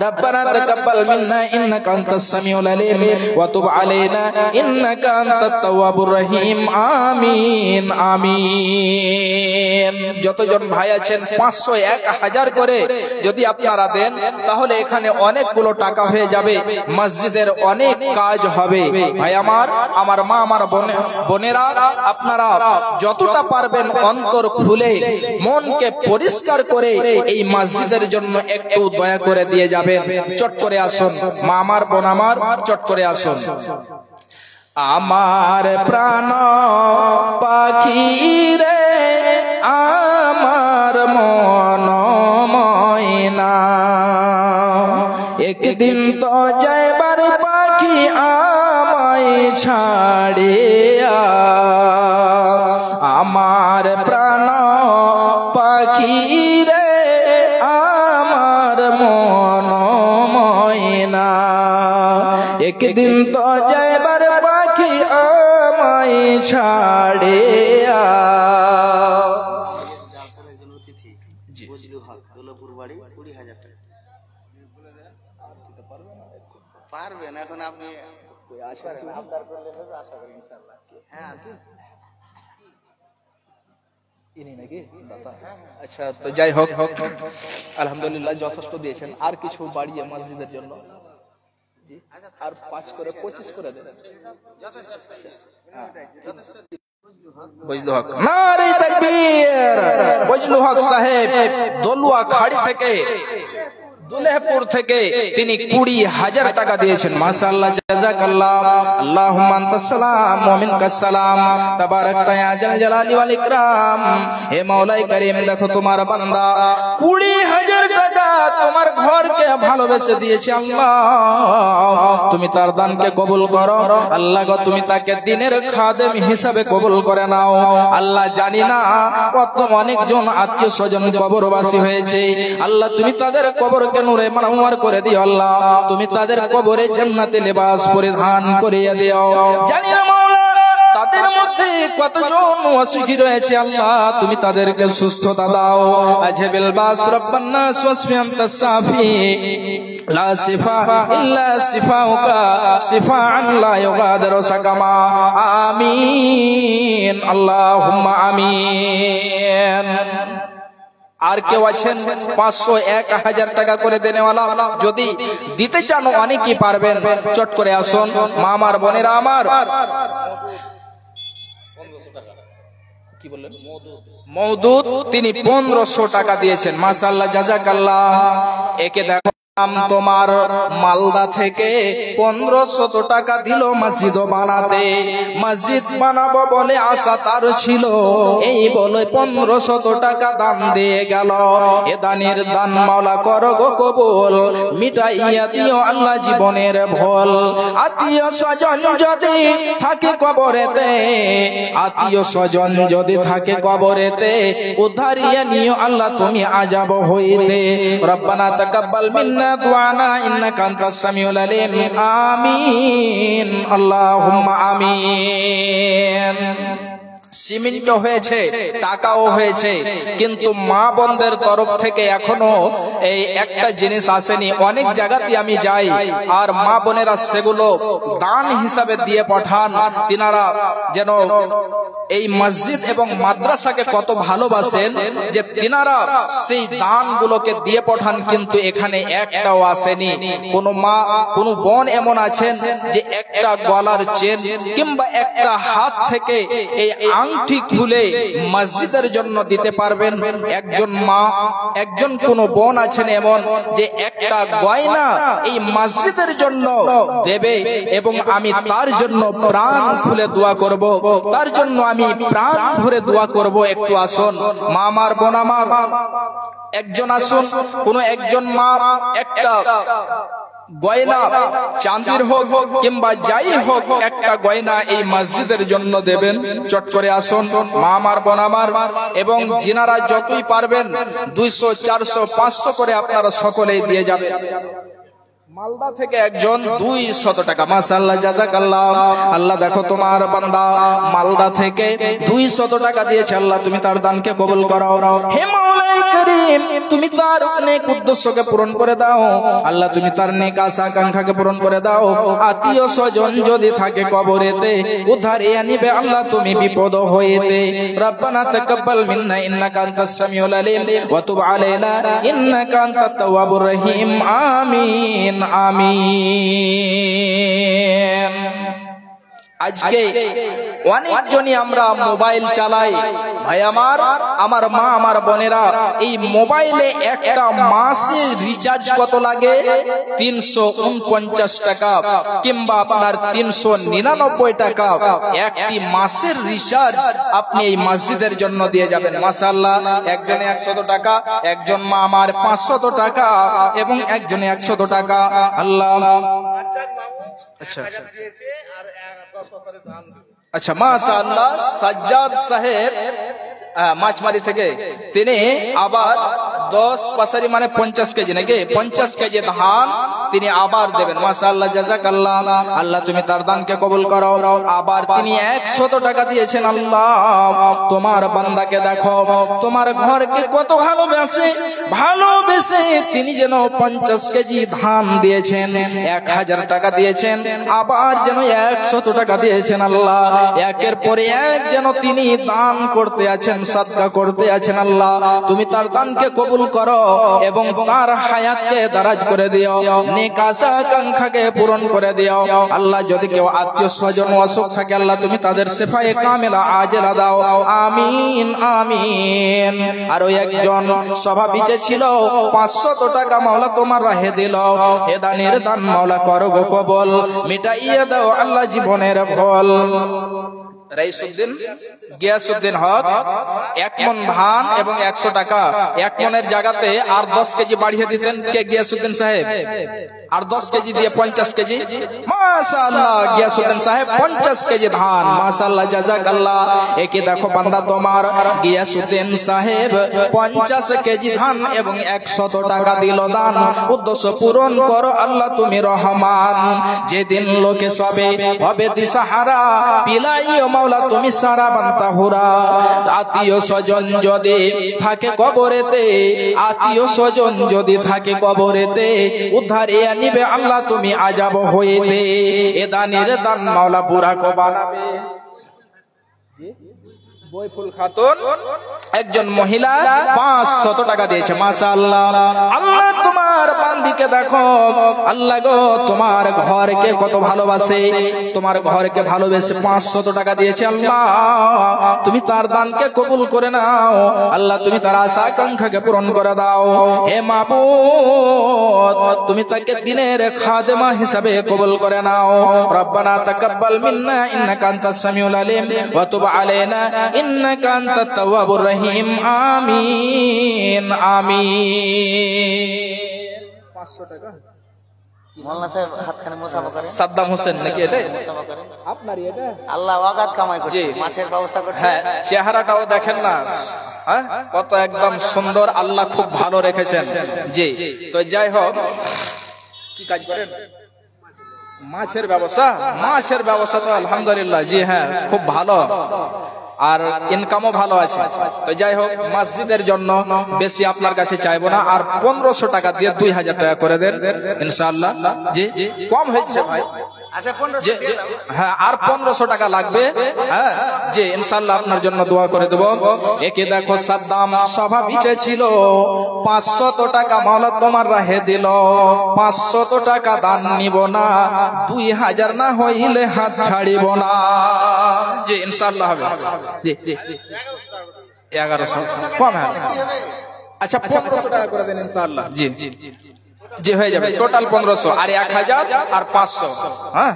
রব্বানা তাকাব্বাল মিন্না ইন্নাকা আনতাস সামিউল আলিম ওয়া তুব আলাইনা ইন্নাকা আনতাত তাওয়াবুর রহিম। আমিন আমিন। যতজন ভাই আছেন 500, 1000 করে যদি আপনারা দেন, তাহলে এখানে অনেকগুলো টাকা হয়ে যাবে, মসজিদের অনেক কাজ হবে। ভাই আমার, আমার মা, আমার বোনেরা, আপনারা যতটা পারবেন অন্তর খুলে, মনকে পরিষ্কার করে এই মসজিদের জন্য একটু দয়া করে দিয়ে যাবেন। চট করে আসুন মা আমার, বোন আমার, চট করে আসুন। আমার প্রাণ পাখি রে, আমার মন ময়না, একদিন তো যাইবার পাখি আমায় ছাড়িয়া। আমার প্রাণ পাখি রে, আমার মন ময়না, একদিন তো যাইবার পাখি আমায় ছাড়িয়া।
পারবেন এখন আপনি? হ্যাঁ,
আচ্ছা, তো যাই হোক, আলহামদুলিল্লাহ যথেষ্ট দিয়েছেন। আর কিছু বাড়িয়ে মসজিদের জন্য আর 5 করে 25 করে দেন। বজলু হক, নারে তাকবীর। বজলু হক সাহেব দলুয়া খাড়ি থেকে, দুলেহপুর থেকে তিনি 20,000 টাকা দিয়েছেন। মাশাআল্লাহ, জাযাকাল্লাহ। আল্লাহুম্মা আনতাস সালাম ওয়া মিনকাস সালাম, তাবারাকতা ইয়া জাল জালালি ওয়াল ইকরাম। হে মাওলাই কারীম, দেখো তোমার বান্দা 20,000 টাকা তোমার ঘরকে ভালোবেসে দিয়েছে। আল্লাহ তুমি তার দানকে কবুল করো। আল্লাহ গো, তুমি তাকে দ্বীনের খাদেম হিসাবে কবুল করে নাও। আল্লাহ জানি না কত অনেকজন আত্মীয় স্বজন কবরবাসী হয়েছে, আল্লাহ তুমি তাদের কবরকে নূরে মানওয়ার করে দিও। আল্লাহ তুমি তাদের কবরে জান্নাতে লেবাস পরিধান করিয়ে দিও। জানি না মাওলা তাদের মধ্যে কতজন অসুখী রয়েছে, আল্লাহ তুমি তাদেরকে সুস্থতা দাও। আজহাবিল বাস রব্বান নাস ওয়াসফি আনতাস সাফি, লা শিফা ইল্লা শিফাউকা, শিফাআন লা ইউগাদিরু সাকামা। আমিন, আল্লাহুম্মা আমিন। আর কেউ আছেন 500, 1000 টাকা করে দেনেওয়ালা? যদি দিতে চান অনেকেই পারবেন, চট করে আসুন মা আমার, বোনেরা আমার। কি বললেন? মওদুদ, তিনি 1500 টাকা দিয়েছেন। মাশাআল্লাহ, জাযাকাল্লাহ। একে দেখো তোমার মালদা থেকে 1500 টাকা দিল মসজিদ বানাতে। মসজিদ বানাবো বলে আশা তার ছিল, এই বলে 1500 টাকা দান দিয়ে গেল। এ দানের দান মাওলা করো গো কবুল, মিটাইয়া দিও আল্লাহ জীবনের ভুল। আত্মীয় স্বজন যদি থাকে কবরেতে, আত্মীয় স্বজন যদি থাকে কবরেতে, উদ্ধারিয়া নিও আল্লাহ তুমি আযাব হইতে। রব্বানা তাকাব্বাল মিন্না দুআনা ইন্নাকা আনতাস সামিউল আলিম। আমিন, আল্লাহুম্মা আমিন। সিমেন্ট হয়েছে, টাকাও হয়েছে, কিন্তু মা বোনদের তরফ থেকে এখনো এই একটা জিনিস আসেনি। অনেক জায়গাতে আমি যাই আর মা বোনেরা সেগুলো দান হিসাবে দিয়ে পাঠান। তিনারা যেন এই মসজিদ এবং মাদ্রাসাকে কত ভালোবাসেন যে তিনারা সেই দানগুলোকে দিয়ে পাঠান, কিন্তু এখানে একটাও আসেনি। কোন মা কোন বোন এমন আছেন যে একটা গলার চেন কিংবা একটা হাত থেকে এই আংটি খুলে মসজিদের জন্য দিতে পারবেন? একজন মা, একজন কোন বোন আছেন এমন যে একটা গয়না এই মসজিদের জন্য দেবে, এবং আমি তার জন্য প্রাণ খুলে দোয়া করব, তার জন্য আমি প্রাণ ভরে দোয়া করব। একটু আসুন মা আমার, বোন আমার, একজন আসুন, কোন একজন মা একটা গয়না চাঁদির হোক কিংবা যাই হোক একটা গয়না এই মসজিদের জন্য দেবেন। চট করে আসুন মা আমার, বোন আমার, এবং যিনারা যতই পারবেন 200, 400, 500 করে আপনারা সকলেই দিয়ে যাবেন। মালদা থেকে একজন 200 টাকা, মাশাআল্লাহ, জাযাকাল্লাহ। আল্লাহ দেখো তোমার বান্দা মালদা থেকে 200 টাকা দিয়েছে, আল্লাহ তুমি তার দানকে কবুল করো। হে মাওলাই করিম, তুমি তার নেক উদ্দেশ্যকে পূরণ করে দাও আল্লাহ, তুমি তার নেক আশা আকাঙ্ক্ষাকে পূরণ করে দাও। আত্মীয় স্বজন যদি থাকে কবরেতে, উদ্ধারিয়া নিবে আল্লাহ তুমি বিপদ হইতে। রব্বানা তাকাব্বাল মিন্না ইন্নাকা আনতাস সামিউল আলিম ওয়া তুব আলাইনা ইন্নাকা আনতাত তাওয়াবুর রহিম। আমিন, আমিন। আজকে অনেকজনই আমরা মোবাইল চালাই ভাই আমার, আমার মা আমার বোনেরা, এই মোবাইলে একটা মাসের রিচার্জ কত লাগে? 349 টাকা কিংবা আপনার 399 টাকা। একটি মাসের রিচার্জ আপনি এই মসজিদের জন্য দিয়ে যাবেন। মাশাআল্লাহ, একজনে 100 টাকা, একজন মা আমার 500 টাকা, এবং একজনে 100 টাকা। আল্লাহ, আচ্ছা আচ্ছা, মাশাআল্লাহ, সাজ্জাদ সাহেব মাছমারি থেকে তিনি আবার 10 পাসারি মানে 50 কেজি নাকি 50 কেজি ধান তিনি আবার দেবেন। মাশাআল্লাহ, জাযাকাল্লাহ। আল্লাহ তুমি তার দানকে কবুল করো। আবার তিনি 100 টাকা দিয়েছেন। আল্লাহ তোমার বান্দাকে দেখো, তোমার ঘরকে কত ভালোবেসে তিনি যেন 50 কেজি ধান দিয়েছেন, 1000 টাকা দিয়েছেন, আবার যেন 100 টাকা দিয়েছেন। আল্লাহ একের পরে এক যেন তিনি দান করতে আছেন, সাদকা করতে আছেন। আল্লাহ তুমি তার দানকে কবুল করো এবং তার হায়াতকে দারাজ করে দিও, নেক আশা আকাঙ্ক্ষাকে পূরণ করে দিও। আল্লাহ যদি কেউ আত্মীয় স্বজন অসুখ থাকে, আল্লাহ তুমি তাদের শিফায়ে কামিলা আজেলা দাও। আমিন, আমিন। আর ওই একজন সভাপিছে ছিল 500 টাকা মাওলা তোমার রাহে দিল, এ দানের দান মাওলা করো গো কবুল, মিটাইয়া দাও আল্লাহ জীবনের ভুল। রাইসুদ্দিন গিয়াসউদ্দিন হক 1 মণ ধান এবং 100 টাকা, 1 মণের জায়গাতে আর 10 কেজি বাড়িয়ে দিতেন কে? গিয়াসউদ্দিন সাহেব। আর 10 কেজি দিয়ে 50 কেজি। মাশাআল্লাহ, গিয়াসউদ্দিন সাহেব 50 কেজি ধান। মাশাআল্লাহ, জাযাকাল্লাহ। একে দেখো বান্দা তোমার গিয়াসউদ্দিন সাহেব 50 কেজি ধান এবং 100 টাকা দিল দান। উদ্দেশ্য পূরণ করো আল্লাহ তুমি রহমান। যেদিন লোকে সবে হবে দিশাহারা, পিলাইও মাওলা তুমি সারা বান্তা হুরা। আত্মীয় স্বজন যদি থাকে কবরেতে, আত্মীয় স্বজন যদি থাকে কবরেতে, উদ্ধারিয়া নিবে আল্লাহ তুমি আযাব হইতে। এ দানের দান মাওলা বুড়া কো বানাবে। বইফুল খাতুন একজন মহিলা 500 টাকা দিয়েছে। মাশাআল্লাহ, আল্লাহ তোমার বান্দিকে দেখো, আল্লাহ গো তোমার ঘরকে কত ভালোবাসে, তোমার ঘরকে ভালোবেসে 500 টাকা দিয়েছে। আল্লাহ তুমি তার দানকে কবুল করে নাও, আল্লাহ তুমি তার আশা আকাঙ্ক্ষাকে পূরণ করে দাও। হে মাবুদ, তুমি তাকে দিনের খাদেমা হিসাবে কবুল করে নাও। রব্বানা তাকাব্বাল মিন্না ইন্নাকা আনতাস সামিউল আলিম ওয়া তুব আলাইনা ইন্নাকা আনতাত তাওয়াবুর রহিম। আমিন আমিন। 500 টাকা
মোল্লা সাহেব হাতখানে মোসাফা করেন।
সাদ্দাম হোসেন নাকি এটা?
মোসাফা করেন।
আপনারই এটা?
আল্লাহ ওয়াগাত কামাই করছে,
জি।
মাছের ব্যবস্থা করছে।
হ্যাঁ, চেহারাটাও দেখেন না, হ্যাঁ কত একদম সুন্দর, আল্লাহ খুব ভালো রেখেছেন। জি, তো যাই হোক, কি কাজ করেন? মাছের ব্যবসা। মাছের ব্যবসা তো আলহামদুলিল্লাহ, জি হ্যাঁ খুব ভালো, আর ইনকামও ভালো আছে। তো যাই হোক, মসজিদের জন্য বেশি আপনার কাছে চাইবো না, আর 1500 টাকা দিয়ে 2000 টাকা করে দেন ইনশাআল্লাহ। জি, কম হয়েছে ভাই।
আচ্ছা 1500
জি,
দিয়ে দাও।
হ্যাঁ, আর 1500 টাকা লাগবে। হ্যাঁ জি, ইনশাআল্লাহ আপনার জন্য দোয়া করে দেব। একে দেখো, সাদ্দাম সভা বিচে ছিল, 500 টাকা মাওলা তোমার রাহে দিল। 500 টাকা দান নিব না, 2000 না হইলে হাত ছাড়িব না। জি ইনশাআল্লাহ হবে। জি জি, 1100 কম হয়। আচ্ছা 1500 টাকা করে দেন ইনশাআল্লাহ। জি জি জি, হয়ে যাবে টোটাল 1500 আর 1000 আর 500। হ্যাঁ,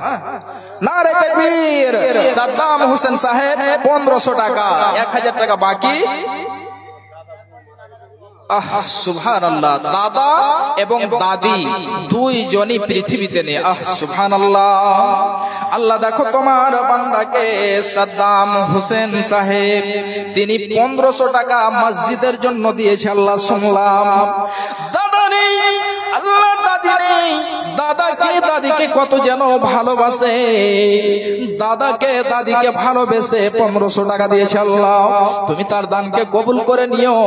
নারে তাকবীর। সাদ্দাম হোসেন সাহেব 1500 টাকা, 1000 টাকা বাকি। সুবহানাল্লাহ, দাদা এবং দাদি দুইজনই পৃথিবীতে নেই। সুবহানাল্লাহ, আল্লাহ দেখো তোমার বান্দাকে, সাদ্দাম হোসেন সাহেব তিনি 1500 টাকা মসজিদের জন্য দিয়েছে। আল্লাহ শুনলাম, দাদা নেই, আল্লাহ দাদি নেই, দাদাকে দাদিকে কত যেন ভালোবাসে, দাদাকে দাদিকে ভালোবেসে 1500 টাকা দিয়েছে। আল্লাহ তুমি তার দানকে কবুল করে নিও।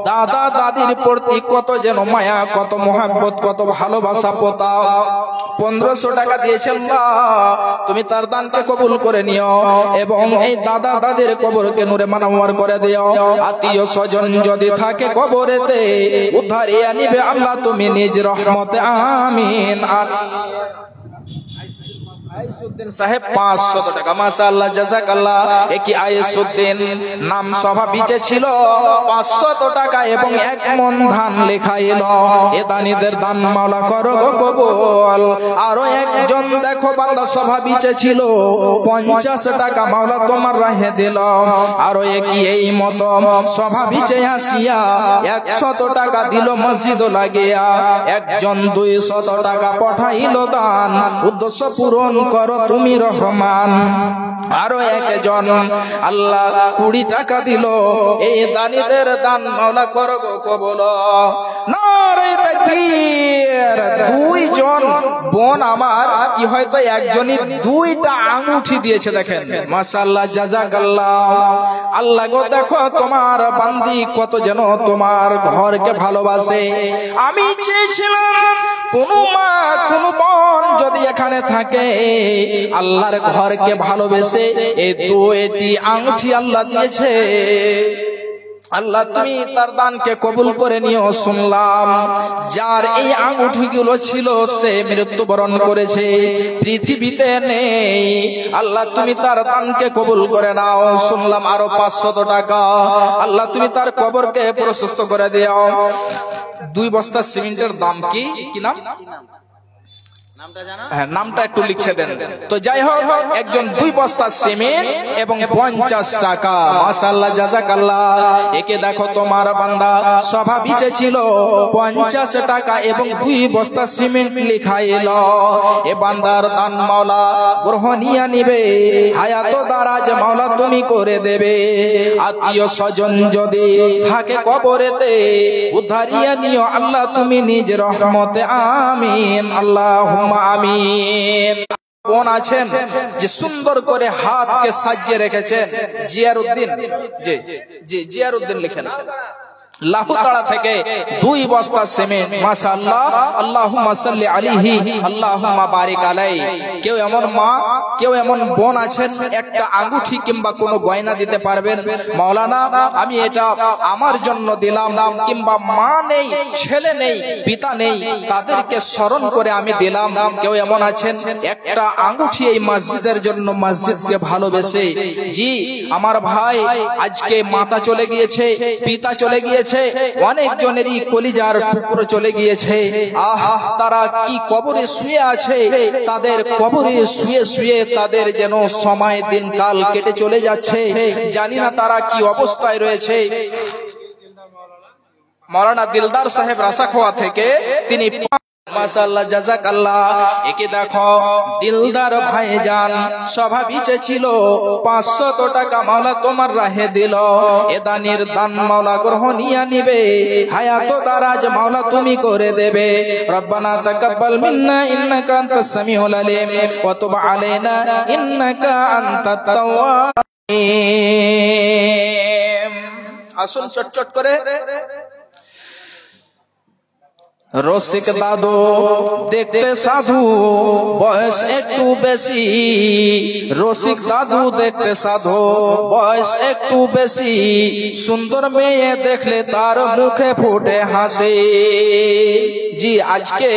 দাদা দাদির প্রতি কত যেন মায়া, কত মহব্বত, কত ভালোবাসা পোতাও। 1500 টাকা দিয়েছে। আল্লাহ তুমি তার দানকে কবুল করে নিও, এবং এই দাদা দাদির কবরকে নূরে মানওয়ার করে দিও। আত্মীয় স্বজন যদি থাকে কবরেতে, উদ্ধারিয়া নিবে আল্লাহ তুমি নিজ রহমতে। আমিন। আইসুদ্দিন সাহেব 500 টাকা, মাশাআল্লাহ জাযাকাল্লাহ। একই আইসুদ্দিন নাম সভা বিচে ছিল, 500 টাকা এবং 1 মণ ধান লেখাইল। এ দানীদের দান মাওলা করো গো কবুল। আরো একজন দেখো বান্দা সভা বিচে ছিল, 50 টাকা মাওলা তোমার রাহে দিল। আরো একই এই মতো সভা বিচে আসিয়া 100 টাকা দিল মসজিদ লাগিয়া। একজন 200 টাকা পাঠাইল দান, উদ্দেশ্য পূরণ করো তুমি রহমান। আরো একজন আল্লাহ 20 টাকা দিল। এই দানীদের দান মাওলা করো গো কবুল। নারে তাকবীর। দুইজন বোন আমার, কি হয়তো একজনই 2টা আঙ্গুঠি দিয়েছে, দেখেন মাশাআল্লাহ জাযাকাল্লাহ। আল্লাহ গো দেখো তোমার বান্দি কত যেন তোমার ঘরকে ভালোবাসে। আমি চেয়েছিলাম কোন মা কোন বোন যদি এখানে থাকে, আল্লাহর ঘরকে ভালোবেসে এই 2টি আংটি আল্লাহ দিয়েছে। আল্লাহ তুমি তার দানকে কবুল করে নিও। শুনলাম যার এই আঙ্গুঠিগুলো ছিল সে মৃত্যুবরণ করেছে, পৃথিবীতে নেই। আল্লাহ তুমি তার দানকে কবুল করে নাও। শুনলাম আরো 500 টাকা, আল্লাহ তুমি তার কবরকে প্রশস্ত করে দিও। 2 বস্তা সিমেন্টের দাম কি? কি নাম? হ্যাঁ, নামটা একটু লিখে দেন। তো যাই হোক, একজন 2 বস্তা সিমেন্ট এবং 50 টাকা, মাশাআল্লাহ জাযাকাল্লাহ। একে দেখো তোমার বান্দা সভা বিচে ছিল, 50 টাকা এবং 2 বস্তা সিমেন্ট লিখাইল। এ বান্দার দান মাওলা গ্রহণিয়া নিবে, হায়াত দারাজ মাওলা তুমি করে দেবে। আত্মীয় স্বজন যদি থাকে কবরেতে, উদ্ধারিয়া নিও আল্লাহ তুমি নিজ রহমতে। আমিন আল্লাহুম্মা আমিন। বোন আছেন যে সুন্দর করে হাতকে সাজিয়ে রেখেছেন, জিয়ারউদ্দিন। জি জি, জিয়ারউদ্দিন লিখেন। লাহুতাড়া থেকে 2 বস্তা সিমেন্ট, মাশাআল্লাহ, আল্লাহুম্মা সাল্লি আলাইহি আল্লাহুম্মা বারিক আলাইহি। কেউ এমন মা, কেউ এমন বোন আছেন একটা আঙ্গুঠি কিংবা কোনো গয়না দিতে পারবেন? মাওলানা আমি এটা আমার জন্য দিলাম, কিংবা মা নেই, ছেলে নেই, পিতা নেই, তাদেরকে স্মরণ করে আমি দিলাম। কেউ এমন আছেন একটা আঙ্গুঠি এই মসজিদের জন্য, মসজিদকে ভালোবেসে? জি আমার ভাই, আজকে মাতা চলে গিয়েছে, পিতা চলে গিয়েছে, অনেক জনেরই কলিজার টুকরো চলে গিয়েছে। তারা কি কবরে শুয়ে আছে, তাদের কবরে শুয়ে শুয়ে তাদের যেন সময় দিনকাল কেটে চলে যাচ্ছে, জানি না তারা কি অবস্থায় রয়েছে। মাওলানা দিলদার সাহেব রাসাখোয়া থেকে তিনি মাশাআল্লাহ জাযাকাল্লাহ। একে দেখো দিলদার ভাইজান স্বভাবিচে ছিল 500 টাকা মাওলা তোমার রাহে দিল, এ দানের দান মাওলা গ্রহণিয়া নিবে, হায়াত দারাজ মাওলা তুমি করে দেবে। রব্বানা তাকাব্বাল মিন্না ইন্নাকা আনতাস সামিউল আলিম ওয়া তুব আলাইনা ইন্নাকা আনতাত তাওয়াব। আসুন চটচট করে। রসিক দাদু দেখতে সাধু, বয়স একটু বেশি, রসিক দাদু দেখতে সাধু, বয়স একটু বেশি, সুন্দর মেয়ে দেখলে তার মুখে ফুটে হাসি। জি আজকে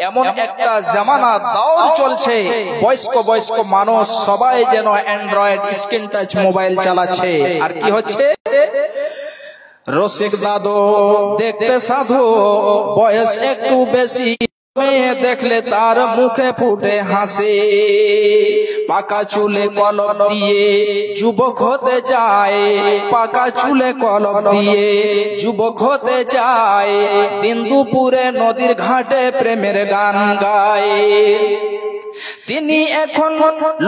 এমন একটা জামানা দৌড় চলছে, বয়স্ক বয়স্ক মানুষ সবাই যেন অ্যান্ড্রয়েড স্ক্রিন টাচ মোবাইল চালাচ্ছে। আর কি হচ্ছে? রসিক দাদু দেখতে সাধু, বয়স একটু বেশি, মেয়ে দেখলে তার মুখে ফুটে হাসি, পাকা চুলে কলম দিয়ে যুবক হতে চায়, পাকা চুলে কলম দিয়ে যুবক হতে চায়, দিন দুপুরে নদীর ঘাটে প্রেমের গান গায়। তিনি এখন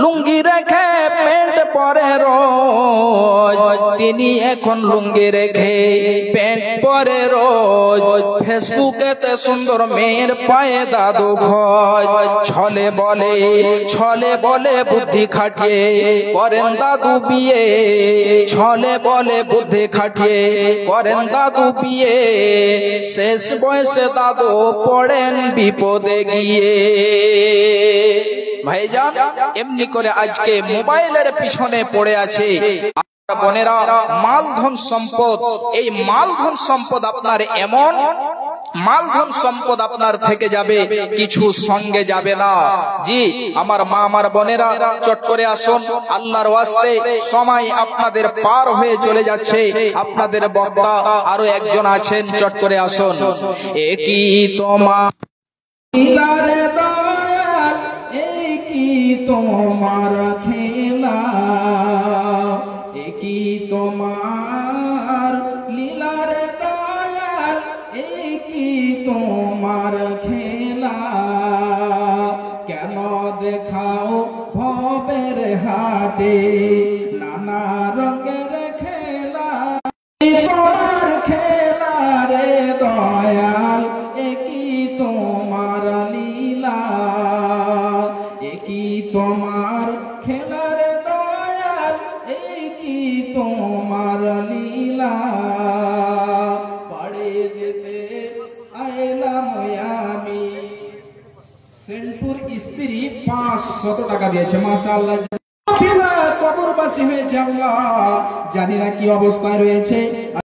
লুঙ্গি রেখে প্যান্ট পরে রোজ, তিনি এখন লুঙ্গি রেখে প্যান্ট পরে রোজ, ফেসবুকেতে সুন্দর মেয়ের পায়ে দাদু খোঁজ, ছলে বলে বুদ্ধি খাটিয়ে করেন দাদু বিয়ে, ছলে বলে বুদ্ধি খাটিয়ে করেন দাদু বিয়ে, শেষ বয়সে দাদু পড়েন বিপদে গিয়ে। ভাইজান এমনি করে আজকে মোবাইলের পিছনে পড়ে আছে বোনেরা। মালধন সম্পদ, এই মালধন সম্পদ আপনার এমন মালধন সম্পদ আপনার থেকে যাবে, কিছু সঙ্গে যাবে না। জি আমার মা আমার বোনেরা চট করে আসুন, আল্লাহর ওয়াস্তে সময় আপনাদের পার হয়ে চলে যাচ্ছে। আপনাদের বক্তা আরো একজন আছেন, চট করে আসুন। একই তোমার তোমার খেলা, একই তোমার লীলার দয়াল, একই তোমার খেলা, কেন দেখাও ভবের হাটে নানা রঙের খেলা, তোমার খেলা রে দয়াল, একই তোমার লীলা, একই তোমার খেলার দয়াল, একই তোমার লীলা, পাড়ে যেতে আইলাম আমি। সেন্টপুর স্ত্রী 500 টাকা দিয়েছে, মাশাআল্লাহ। কবরবাসী হয়েছে, আল্লাহ জানি না কি অবস্থায় রয়েছে।